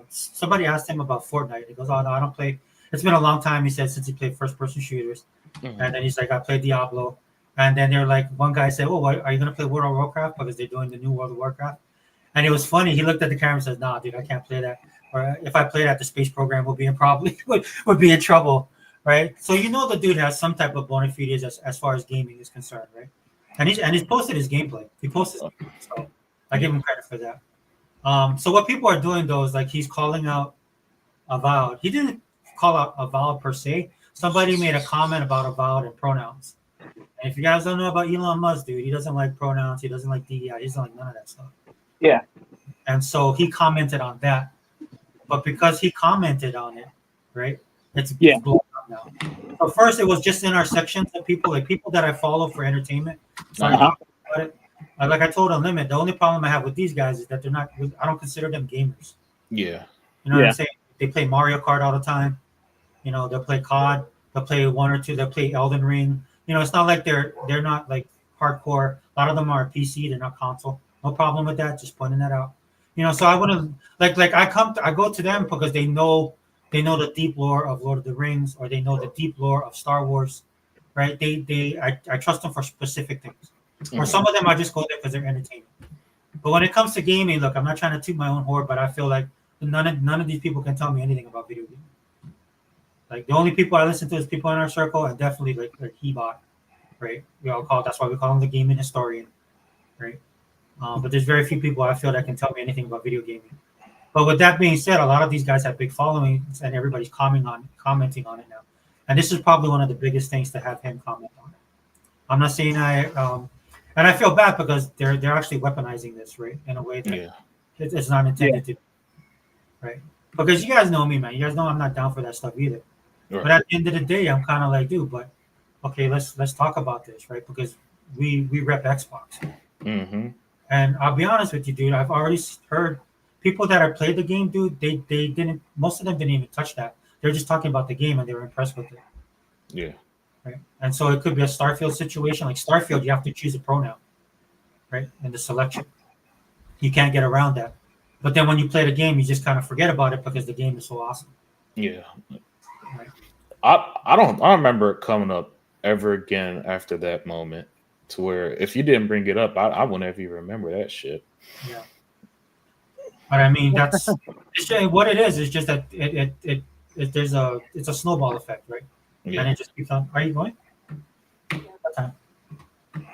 somebody asked him about Fortnite. He goes, "Oh no, I don't play. It's been a long time," he said, since he played first-person shooters. And then he's like, "I played Diablo." And then they're like, one guy said, "Oh, are you gonna play World of Warcraft because they're doing the new World of Warcraft?" And it was funny. He looked at the camera and says, "Nah, dude, I can't play that or if I played at the space program, would be in probably would be in trouble, right? So the dude has some type of bona fides as far as gaming is concerned, right? And he's posted his gameplay. He posted, so I give him credit for that. So what people are doing though is like he's calling out Avowed. He didn't call out Avowed per se. Somebody made a comment about Avowed and pronouns. And if you guys don't know about Elon Musk, dude, he doesn't like pronouns. He doesn't like DEI. He doesn't like none of that stuff. Yeah. And so he commented on that. But because he commented on it, right, it's blown up now. So first, it was just in our sections of people, like people that I follow for entertainment. Started talking about it. Like I told Unlimited, the only problem I have with these guys is that they're not. I don't consider them gamers. Yeah. You know what I'm saying? They play Mario Kart all the time. They'll play COD. They'll play one or two. They'll play Elden Ring. It's not like they're not like hardcore. A lot of them are PC. They're not console. No problem with that. Just pointing that out. So I wouldn't like I go to them because they know the deep lore of Lord of the Rings, or they know the deep lore of Star Wars, right? I trust them for specific things. Or some of them I just go there because they're entertainment. But when it comes to gaming, look, I'm not trying to toot my own horn, but I feel like none of these people can tell me anything about video gaming. Like the only people I listen to is people in our circle, and definitely like Hebot, right? That's why we call him the gaming historian, right? But there's very few people I feel that can tell me anything about video gaming. But with that being said, a lot of these guys have big followings, and everybody's commenting on it now. And this is probably one of the biggest things to have him comment on it. I'm not saying and I feel bad because they're actually weaponizing this, right, in a way that it's not intended to, right? Because you guys know me, man. You guys know I'm not down for that stuff either. Right. But at the end of the day, I'm kind of like, dude, but okay, let's talk about this, right? Because we rep Xbox. Mm-hmm. And I'll be honest with you, dude. I've already heard people that have played the game, dude. They didn't. Most of them didn't even touch that. They're just talking about the game and they were impressed with it. Yeah. Right. And so it could be a Starfield situation. Like Starfield, you have to choose a pronoun, right, in the selection. You can't get around that. But then when you play the game, you just kind of forget about it because the game is so awesome. Yeah. Right. I don't remember it coming up ever again after that moment. To where if you didn't bring it up, I wouldn't even remember that shit. Yeah. But I mean, it's just, what it is just that it's a snowball effect, right? Yeah. And it just keeps on. Are you going? What time? You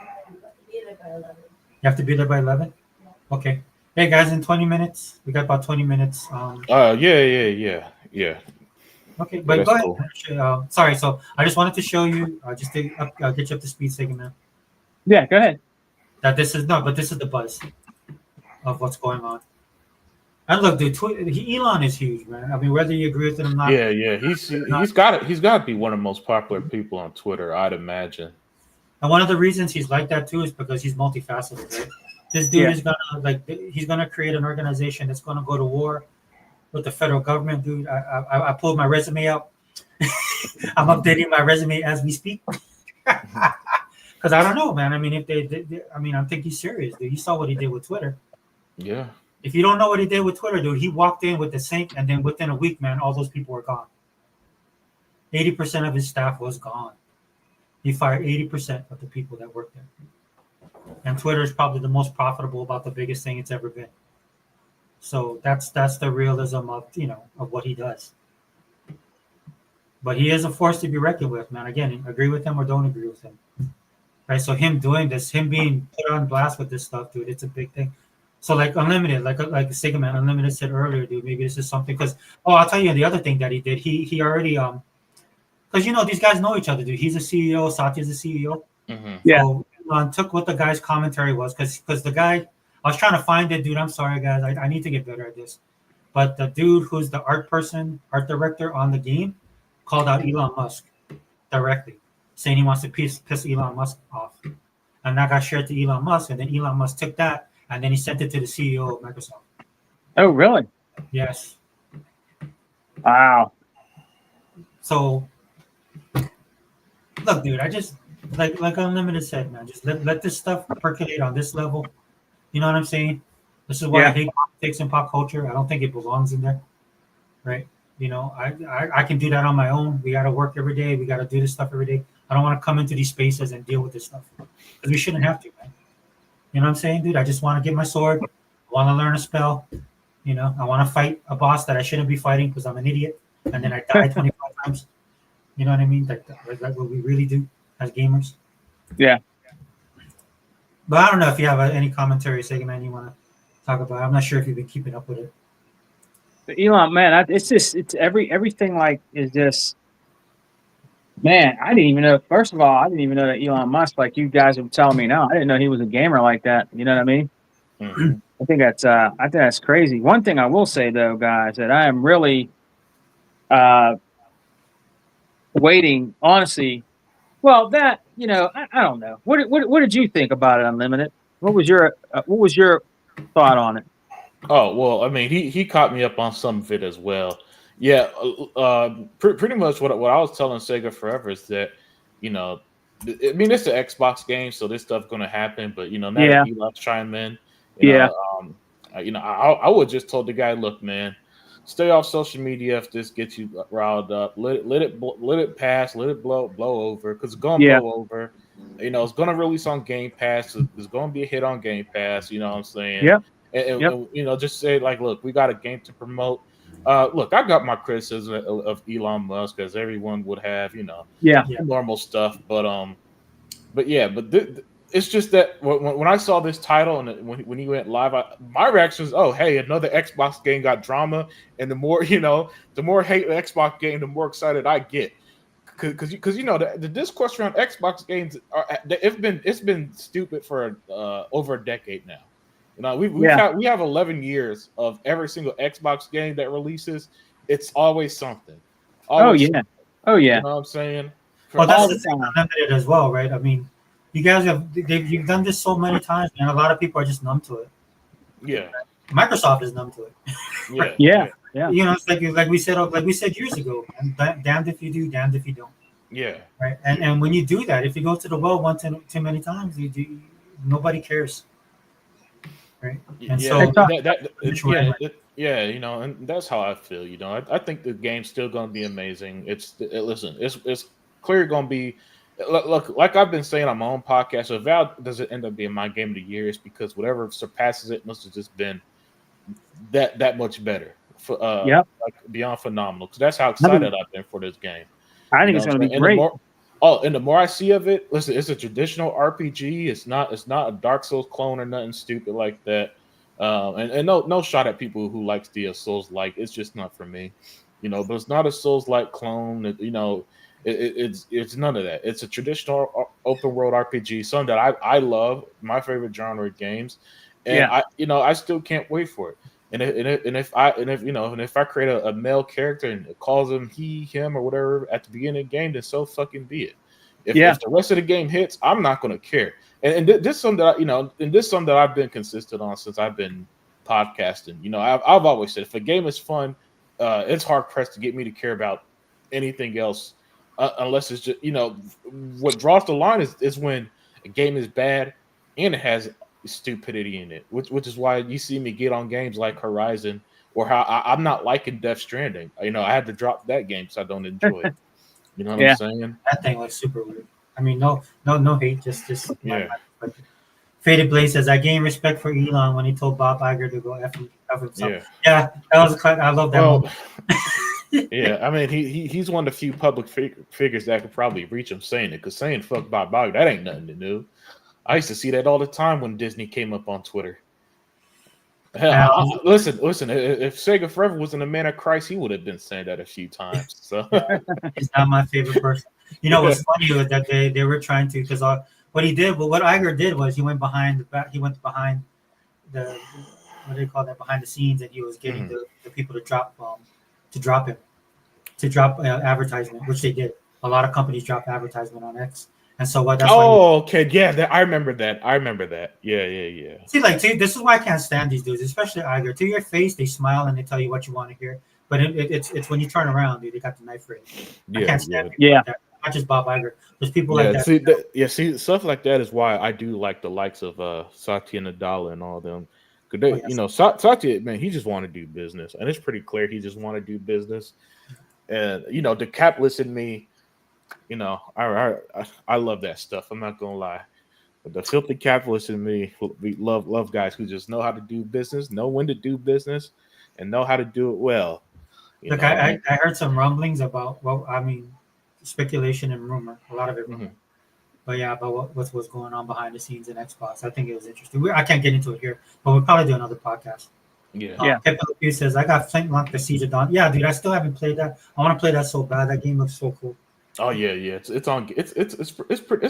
have to be there by 11? Okay. Hey guys, in 20 minutes. We got about 20 minutes. Yeah. Okay, but go ahead. Sorry, so I just wanted to show you, just to get you up to speed, second man. Yeah, go ahead. But this is the buzz of what's going on. And look, dude, Elon is huge, man. I mean, whether you agree with it or not. Yeah. He's got to be one of the most popular people on Twitter, I'd imagine. And one of the reasons he's like that too is because he's multifaceted, right? This dude is he's gonna create an organization that's gonna go to war with the federal government, dude. I pulled my resume out. I'm updating my resume as we speak. Because I don't know, man. I mean, if I think he's serious, dude. You saw what he did with Twitter. Yeah. If you don't know what he did with Twitter, dude, he walked in with the sink, and then within a week, man, all those people were gone. 80% of his staff was gone. He fired 80% of the people that worked there. And Twitter is probably the most profitable, about the biggest thing it's ever been. So that's the realism of what he does. But he is a force to be reckoned with, man. Again, agree with him or don't agree with him. Right? So him doing this, him being put on blast with this stuff, dude, it's a big thing. So like Unlimited, like Sega Man Unlimited said earlier, dude, maybe this is something because I'll tell you the other thing that he did. He already because these guys know each other, dude. He's a CEO, Satya's a CEO. Mm-hmm. Yeah. So took what the guy's commentary was because the guy, I was trying to find it, dude. I'm sorry, guys. I need to get better at this. But the dude who's the art director on the game, called out Elon Musk directly, saying he wants to piss Elon Musk off. And that got shared to Elon Musk, and then Elon Musk took that, and then he sent it to the CEO of Microsoft. Oh, really? Yes. Wow. So, look, dude, I just, like Unlimited said, man, just let this stuff percolate on this level. You know what I'm saying? This is why I hate politics and pop culture. I don't think it belongs in there, right? I can do that on my own. We got to work every day. We got to do this stuff every day. I don't want to come into these spaces and deal with this stuff because we shouldn't have to, man. You know what I'm saying, dude? I just want to get my sword. I want to learn a spell, You know, I want to fight a boss that I shouldn't be fighting because I'm an idiot, and then I die 25 times. You know what I mean? Like what we really do as gamers. Yeah. But I don't know if you have any commentary segment you want to talk about. I'm not sure if you've been keeping up with it. But Elon, man, it's everything like is just man. I didn't even know. First of all, I didn't even know that Elon Musk, like you guys are telling me now, I didn't know he was a gamer like that. You know what I mean? Mhm. I think that's crazy. One thing I will say though, guys, that I am really uh waiting, honestly. Well, that I don't know. What did you think about it, Unlimited? What was your thought on it? Oh well, I mean, he caught me up on some of it as well. Yeah, pretty much what I was telling Sega forever is that you know, I mean, it's the Xbox game, so this stuff going to happen. But now that Yeah, Elon's chime in, you yeah, know, I would just told the guy, look, man, stay off social media if this gets you riled up. Let it pass, let it blow over because it's gonna yeah, blow over. It's gonna release on Game Pass. It's gonna be a hit on Game Pass. You know what I'm saying? yep, yep, And just say like, look, we got a game to promote. Look, I got my criticism of Elon Musk as everyone would have, yeah, Yeah, normal stuff, but yeah, it's just that when I saw this title and when he went live, my reaction was, oh, hey, another Xbox game got drama, and the more the more hate the Xbox game, the more excited I get. Because the discourse around Xbox games it's been stupid for over a decade now. yeah. We have 11 years of every single Xbox game that releases. It's always something, Oh always yeah, something. oh You yeah, know what I'm saying? well, that's all the the thing time. unlimited as well, right? I mean, you guys you've done this so many times, and a lot of people are just numb to it. Yeah, Microsoft is numb to it, yeah, Yeah, yeah, yeah, you know. It's like we said years ago, and damned if you do, damned if you don't, yeah. right? And when you do that, if you go to the well one too many times, nobody cares, right? And Yeah, Hey, so talk, yeah. And that's how I feel. I think the game's still going to be amazing. Listen, it's clearly going to be. Look, like I've been saying on my own podcast, if Val doesn't end up being my game of the year, it's because whatever surpasses it must have just been that much better, for yep. like beyond phenomenal. Because that's how I think excited I've been for this game. I You think know it's what going to I'm be saying? And the great. more I see of it, listen, it's a traditional RPG. It's not a Dark Souls clone or nothing stupid like that. And no shot at people who likes the Souls like. It's just not for me. But it's not a Souls like clone. It's none of that. It's a traditional open world RPG, something that I love. My favorite genre of games, and Yeah, I still can't wait for it. And if I create a male character and it calls him he, him, or whatever at the beginning of the game, then so fucking be it. If yeah, if the rest of the game hits, I'm not gonna care. And this is something that and this is something that I've been consistent on since I've been podcasting. I've always said if a game is fun, it's hard pressed to get me to care about anything else unless it's just what draws the line is when a game is bad and it has stupidity in it, which is why you see me get on games like Horizon or how I'm not liking Death Stranding. I had to drop that game because I don't enjoy it. You know what I'm yeah. saying? that thing was super weird. I mean, no hate, just Yeah, my perspective. Faded Blade says, I gained respect for Elon when he told Bob Iger to go F himself. yeah. Yeah, that was I love that Well, moment. yeah. I mean, he's one of the few public figures that could probably reach him saying it because saying "fuck Bob Iger" that ain't nothing new. I used to see that all the time when Disney came up on Twitter. Hell, Um, listen. If Sega Forever wasn't a man of Christ, he would have been saying that a few times. So, yeah, he's not my favorite person. You know yeah. what's funny was that they were trying to because what Iger did was he went behind the back. He went behind the what do they call that behind the scenes, and he was getting Mhm. the people to drop him to drop advertisement, which they did. A lot of companies drop advertisement on X, and so what? That's why. Oh, okay. Yeah, I remember that. I remember that. Yeah, yeah, yeah. See, this is why I can't stand these dudes, especially Iger. To your face, they smile and they tell you what you want to hear. But it's when you turn around, dude, they got the knife ready. I Yeah, can't stand yeah. people Yeah, like that. Not just Bob Iger. There's people like Yeah, that. see stuff like that is why I do like the likes of Satya Nadella and all them. Cause Oh they, yes, Satya, man, he just want to do business, and it's pretty clear he just want to do business. And the capitalist in me, I love that stuff. I'm not gonna lie, but the filthy capitalist in me, we love guys who just know how to do business, know when to do business, and know how to do it well. You Look, know, I mean, I heard some rumblings about, well, I mean, speculation and rumor, a lot of it rumor. mhm. But yeah, about what's going on behind the scenes in Xbox. I think it was interesting. I can't get into it here, but we'll probably do another podcast. Yeah. Yeah. Pepe Le Pew says, I got Flintlock, the Siege of Dawn. Yeah, dude, I still haven't played that. I want to play that so bad. That game looks so cool. Oh yeah, yeah. It's on. It's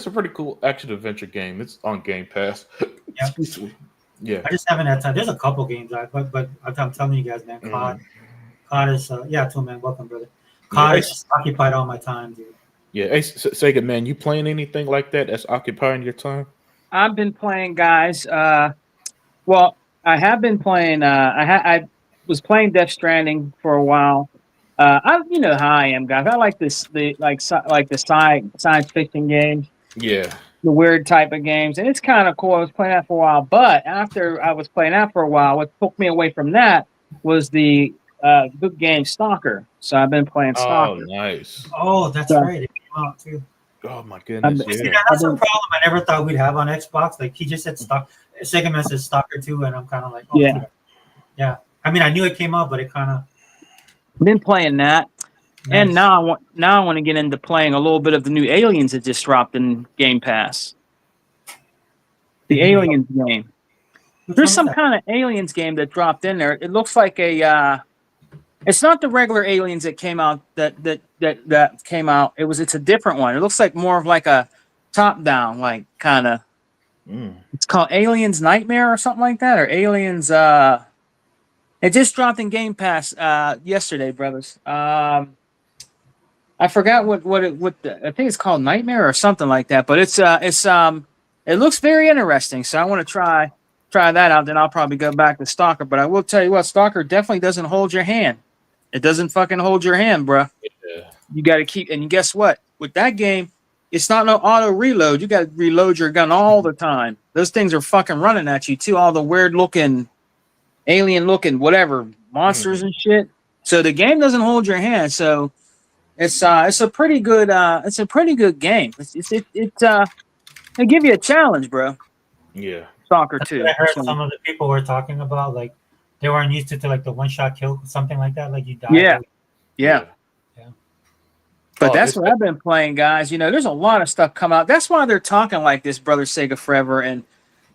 a pretty cool action adventure game. It's on Game Pass. Yeah. Excuse me. Yeah. I just haven't had time. There's a couple games, but I'm telling you guys, man, COD is, yeah, too, man. Welcome, brother. COD Yeah, is just occupied all my time, dude. yeah. Hey, Sega man, you playing anything like that that's occupying your time? I've been playing, guys. Well, I have been playing. I was playing Death Stranding for a while. You know how I am, guys. I like like the science fiction games, Yeah. the weird type of games, and it's kind of cool. I was playing that for a while, but after I was playing that for a while, what took me away from that was the good game Stalker. So I've been playing Oh, Stalker. nice. Oh, that's So, right. It came out too. Oh my I've goodness. been, See, Yeah. that's a I've been, problem I never thought we'd have on Xbox. Like he just said Sega Man says Stalker 2, and I'm kind of like, oh, yeah, dude. Yeah. I mean, I knew it came out, but it kind of been playing that. And nice. now I want to get into playing a little bit of the new Aliens that just dropped in Game Pass. The Aliens game. Which There's one some is that? kind of Aliens game that dropped in there. It looks like a. It's not the regular Aliens that came out. That came out. It's a different one. It looks like more of like a top down, like kind of. Mm. It's called Aliens Nightmare or something like that, or Aliens. It just dropped in Game Pass yesterday, brothers. I forgot I think it's called Nightmare or something like that. But it looks very interesting. So I want to try that out. Then I'll probably go back to Stalker. But I will tell you what, Stalker definitely doesn't hold your hand. It doesn't fucking hold your hand, bro. Yeah. You got to keep. And guess what? With that game, it's not no auto reload. You got to reload your gun all the time. Those things are fucking running at you too. All the weird looking, alien looking, whatever monsters and shit. So the game doesn't hold your hand. So it's a pretty good game. They give you a challenge, bro. Yeah. Stalker That's what 2. I heard So, some of the people were talking about. Like they weren't used to like the one shot kill, something like that. Like you die. yeah. Yeah. Yeah. But Oh, that's it's- what I've been playing, guys. You know, there's a lot of stuff come out. That's why they're talking like this, Brother Sega Forever and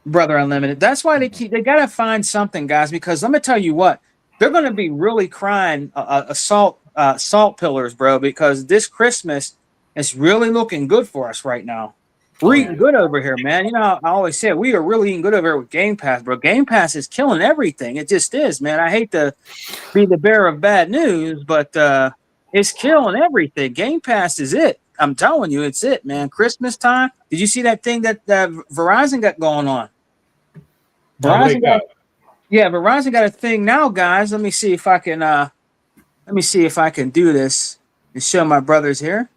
Brother Unlimited. That's why they gotta find something, guys, because let me tell you what, they're gonna be really crying salt pillars, bro, because this Christmas is really looking good for us right now. We're eating good over here, man. You know, I always say we are really eating good over here with Game Pass, bro. Game Pass is killing everything. It just is, man. I hate to be the bearer of bad news, but it's killing everything. Game Pass is it. I'm telling you, it's it, man. Christmas time. Did you see that thing that Verizon got going on? What they got? Verizon got a thing now, guys. Let me see if I can do this and show my brothers here.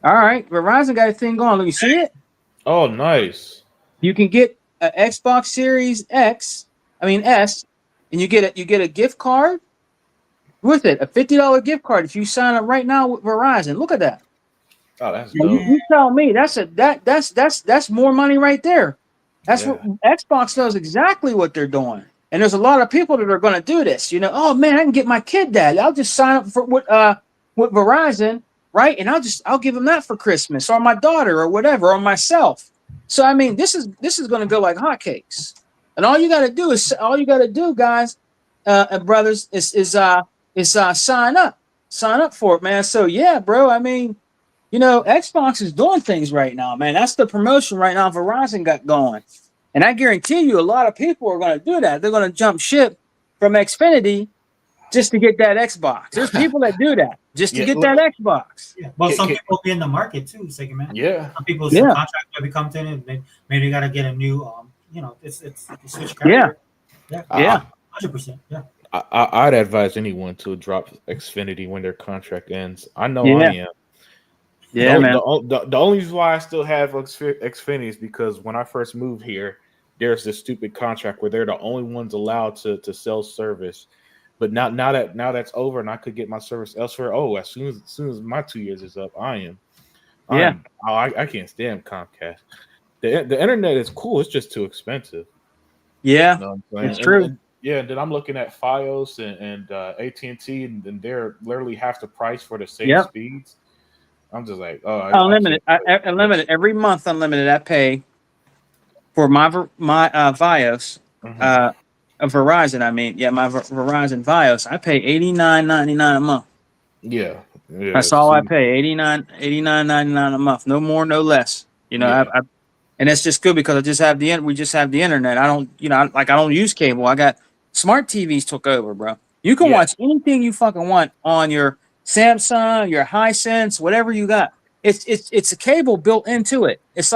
All right, Verizon got a thing going. Let me see it. Oh, nice. You can get an Xbox Series S, and you get a gift card with it, a $50 gift card if you sign up right now with Verizon. Look at that. Oh, that's You, dope. you tell me that's more money right there. That's Yeah. what Xbox knows exactly what they're doing. And there's a lot of people that are going to do this. You know, oh man, I can get my kid that. I'll just sign up for with Verizon, right? And I'll give them that for Christmas, or my daughter, or whatever, or myself. So I mean, this is going to go like hotcakes. And all you got to do, guys and brothers, is sign up for it, man. So yeah, bro. I mean, you know, Xbox is doing things right now, man. That's the promotion right now Verizon got going. And I guarantee you a lot of people are going to do that. They're going to jump ship from Xfinity just to get that Xbox. There's people that do that just to get that Xbox. Yeah. Well, some people be in the market too, Sega Man. Yeah. Some people, some contract maybe comes in and maybe got to get a new, it's switch carrier. Yeah. 100%. Yeah. I'd advise anyone to drop Xfinity when their contract ends. I know Yeah. I am. Yeah, man. The only reason why I still have Xfinity is because when I first moved here, there's this stupid contract where they're the only ones allowed to sell service. But now that's over and I could get my service elsewhere. Oh, as soon as my 2 years is up, I can't stand Comcast. The internet is cool. It's just too expensive. Yeah, You know what I'm saying? it's true. Yeah, and then I'm looking at FiOS and AT&T, and they're literally half the price for the same Yep. speeds. I'm just like, oh, I Unlimited. can't. Unlimited. Every month, unlimited. I pay for my Vios, Mhm. Verizon. I mean, yeah, my Verizon Vios. I pay $89.99 a month. Yeah, yeah. That's all I See, pay. 89.99 a month. No more, no less. You know, yeah, and it's just good because I just have we just have the internet. I don't, I don't use cable. I got smart TVs took over, bro. You can yeah. watch anything you fucking want on your Samsung, your Hisense, whatever you got. It's a cable built into it. It's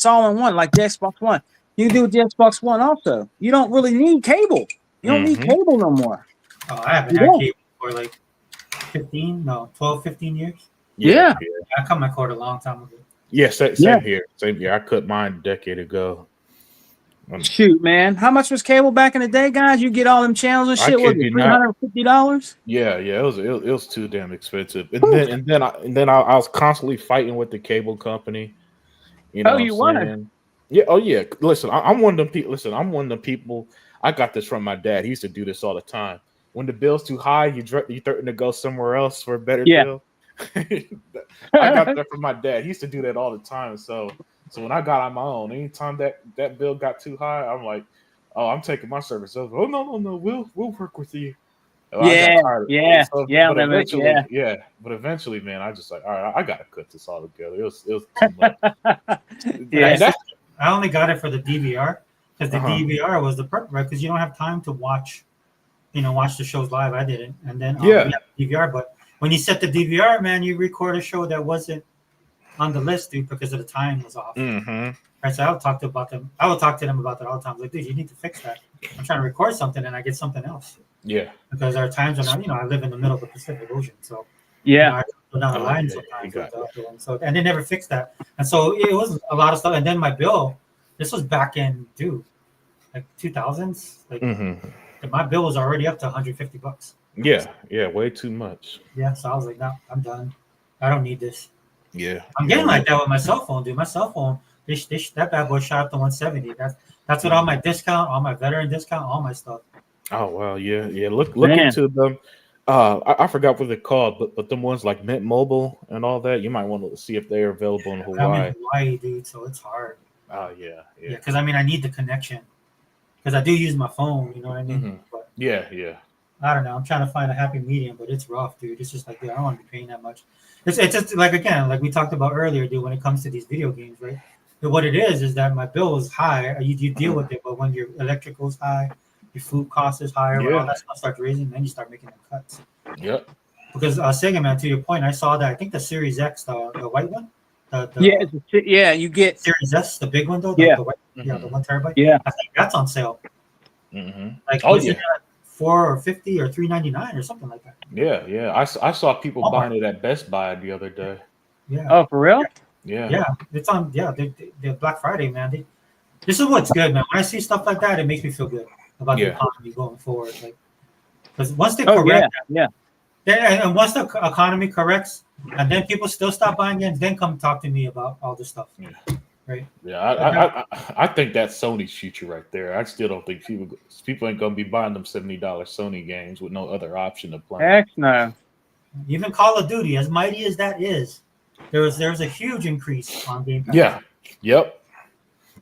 all in one, like the Xbox One. You can do with the Xbox One also. You don't really need cable. You don't need Hmm. cable no more. Oh, I haven't You had don't. cable for like 12, 15 years. Yeah, Yeah. yeah, I cut my cord a long time ago. yeah. Yeah. Same here. Same here. I cut mine a decade ago. Shoot, man. How much was cable back in the day, guys? You get all them channels and I shit. Was kid it you not. $350? Yeah, yeah. It was too damn expensive. And then I was constantly fighting with the cable company. You know Oh, what I'm you was? saying? Yeah. Oh yeah. Listen, I'm one of them people. Listen, I'm one of them people. I got this from my dad. He used to do this all the time. When the bill's too high, you threaten to go somewhere else for a better Yeah. deal. I got that from my dad. He used to do that all the time. So when I got on my own, anytime that bill got too high, I'm like, oh, I'm taking my service over. Oh no, we'll work with you. Oh, I got Yeah, tired of it. yeah, So, yeah, but limit, eventually, yeah. yeah. But eventually, man, I just like, all right, I gotta cut this all together. It was too much. I, Yeah. That I only got it for the DVR because the uh-huh. DVR was the perk, right? Because you don't have time to watch, watch the shows live. I didn't, and then we Yeah. have DVR. But when you set the DVR, man, you record a show that wasn't on the list, dude, because of the time was off. Mm-hmm. Right, so I would talk to them. I would talk to them about that all the time. Like, dude, you need to fix that. I'm trying to record something and I get something else Yeah. because there are times when I live in the middle of the Pacific Ocean, so Yeah. I go down the Oh line yeah, you sometimes with got the other one. So and they never fixed that, and so it was a lot of stuff. And then my bill, this was back in like 2000s, like mm-hmm. my bill was already up to $150. Yeah, way too much. Yeah, so I was like, no, I'm done. I don't need this. Yeah. I'm Yeah. getting like that with my cell phone, dude. My cell phone, that bad boy shot up to 170. That's with all my discount, all my veteran discount, all my stuff. Oh well, yeah, yeah. Look Man. into them. I forgot what they're called, but them ones like Mint Mobile and all that, you might want to see if they're available in I'm Hawaii. in Hawaii, dude, so it's hard. Oh yeah, Yeah, because I need the connection because I do use my phone. You know what I mean? Mm-hmm. But Yeah. I don't know. I'm trying to find a happy medium, but it's rough, dude. It's just like, dude, I don't want to be paying that much. It's just like, again, like we talked about earlier, dude. When it comes to these video games, right? But what it is that my bill is high. You deal with it, but when your electrical is high, your food cost is higher. When all Yeah. that stuff starts raising, then you start making them cuts. Yep. Because Sega Man, to your point, I saw that. I think the Series X, the white one, the Yeah, you get Series S, the big one though, Yeah. the white, Mm-hmm. the 1 terabyte. Yeah. I think that's on sale. Mm-hmm. Like, Oh was yeah. it at $4.50 or $3.99 or something like that? Yeah. I saw people buying it at Best Buy the other day. Yeah. Oh, for real? Yeah. Yeah, it's on. Yeah, the Black Friday, man. This is what's good, man. When I see stuff like that, it makes me feel good about the Yeah. economy going forward. Like, because once they Oh, correct, yeah. and once the economy corrects, and then people still stop buying games, then come talk to me about all this stuff. Yeah. Right. Yeah, I think that's Sony's future right there. I still don't think people ain't gonna be buying them $70 Sony games with no other option to play. Heck no. Even Call of Duty, as mighty as that is, there was a huge increase on Game Pass. Yeah. Yep.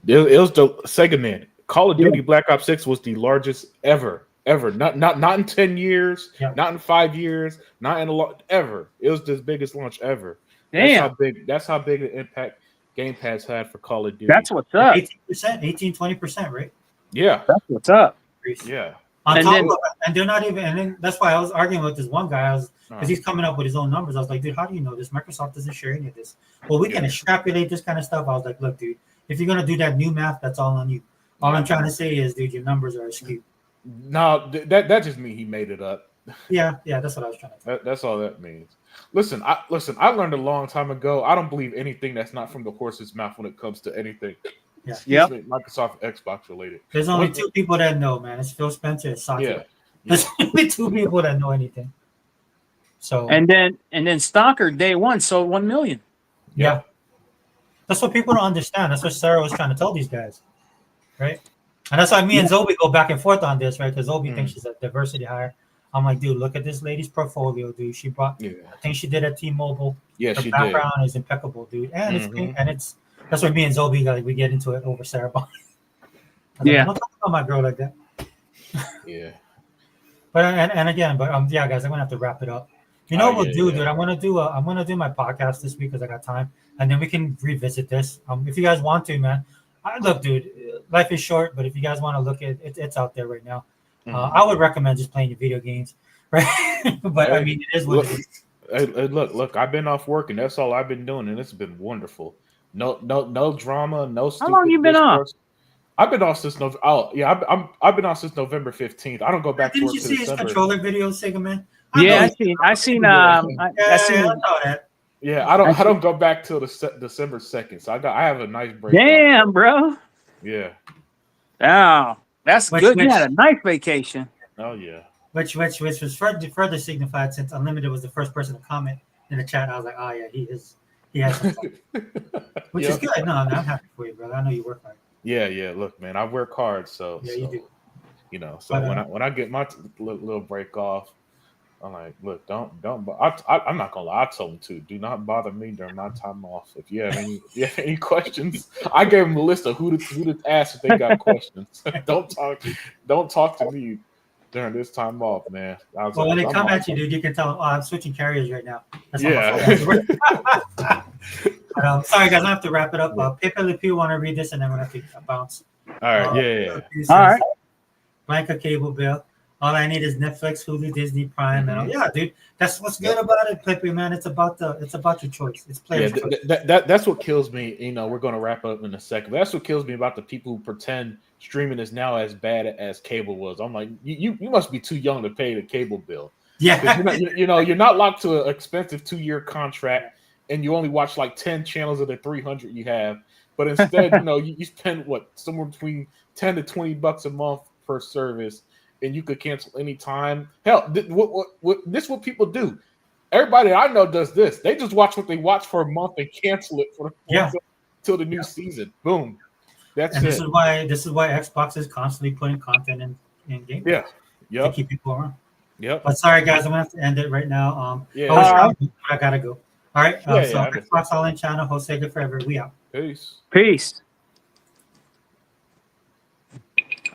It was the Sega Man. Call of Duty Black Ops 6 was the largest ever. Not in 10 years, not in 5 years, not in a lot ever. It was the biggest launch ever. Damn. That's how big an impact Game Pass had for Call of Duty. That's what's up. 20%, right? Yeah. That's what's up. Yeah. On top of it, and they're not even, and then that's why I was arguing with this one guy, because he's coming up with his own numbers. I was like, dude, how do you know this? Microsoft doesn't share any of this. Well, we can extrapolate this kind of stuff. I was like, look, dude, if you're gonna do that new math, that's all on you. All I'm trying to say is, dude, your numbers are askew. No, that just means he made it up. Yeah, that's what I was trying to say. That's all that means. Listen, I learned a long time ago. I don't believe anything that's not from the horse's mouth when it comes to anything. Yeah. Microsoft, Xbox related. There's only two people that know, man. It's Phil Spencer and Satya. Yeah. There's only two people that know anything. So and then Stalker day one sold 1 million. Yeah. That's what people don't understand. That's what Sarah was trying to tell these guys. Right? And that's why me and Zobi go back and forth on this, right? Because Zobi thinks Mm. she's a diversity hire. I'm like, dude, look at this lady's portfolio, dude. She brought, Yeah. I think she did at T-Mobile. Yeah, Her she did. background is impeccable, dude, and it's Mhm. and it's that's why me and Zobi like we get into it over Sarah Bond. Yeah. Don't talk about my girl like that. Yeah. But and again, but yeah, guys, I'm gonna have to wrap it up. You know what we'll do, dude? I'm gonna do my podcast this week because I got time, and then we can revisit this. If you guys want to, man. Look, dude, life is short, but if you guys want to look at it, it's out there right now. I would recommend just playing your video games, right? But I mean, it is what it is. Hey, look, I've been off work, and that's all I've been doing, and it's been wonderful. No drama, no stupid. How long you been off? I've been off since November. Oh, yeah, I've been off since November 15th. I don't go back to Didn't work you to see his December. controller video, Sega Man? Yeah, I seen I seen saw that. Yeah, I don't go back till December 2nd. So I have a nice break. Damn, bro. Yeah. Oh, that's good. You had a nice vacation. Oh yeah. Which was further signified since Unlimited was the first person to comment in the chat. I was like, oh yeah, he has some fun. Which is good. No, I'm happy for you, brother. I know you work hard. Yeah. Look, man, I work hard, so yeah, you do. You know, so but, when I get my little break off, I'm like, look, don't. I'm not gonna lie. I told him to do not bother me during my time off. If you have any questions, I gave him a list of who to ask if they got questions. Don't talk to me during this time off, man. Well, when they come at you, dude, you can tell them, oh, I'm switching carriers right now. That's sorry, guys, I have to wrap it up. Pepe Le Pew want to read this, and then we're gonna have to bounce. All right, All right. Blanca cable bill. All I need is Netflix, Hulu, Disney Prime. And yeah, dude, that's what's good about it, Pepe, man. It's about your choice. It's player's choice. That's what kills me. You know, we're gonna wrap up in a second. But that's what kills me about the people who pretend streaming is now as bad as cable was. I'm like, you must be too young to pay the cable bill. Yeah, you're not locked to an expensive 2-year contract, and you only watch like 10 channels of the 300 you have. But instead, you spend somewhere between $10 to $20 a month per service. And you could cancel anytime. Hell, this is what people do. Everybody I know does this. They just watch what they watch for a month and cancel it till the new season. Boom. That's it. This is why Xbox is constantly putting content in games. Yeah. To keep people around. Yep. But sorry, guys, I'm gonna have to end it right now. I gotta go. All right. So Xbox All In channel, Jose Forever. We out. Peace. Peace.